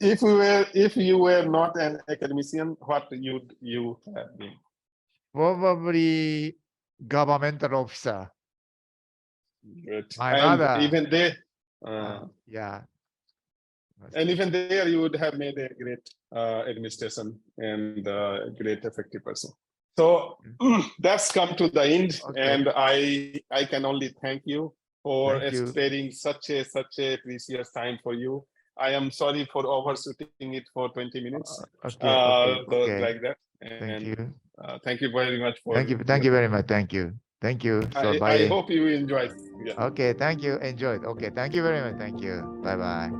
If you were not an academician, what you have been? Probably governmental officer. Good. My and mother. Even there, yeah. And even there, you would have made a great administration and a great effective person. So that's come to the end, and I can only thank you for sparing such a precious time for you. I am sorry for overshooting it for 20 minutes. Like that. And thank you. Thank you very much for. Thank you very much. Thank you. So I hope you enjoyed. Okay, thank you. Enjoyed. Okay, thank you very much. Thank you. Bye bye.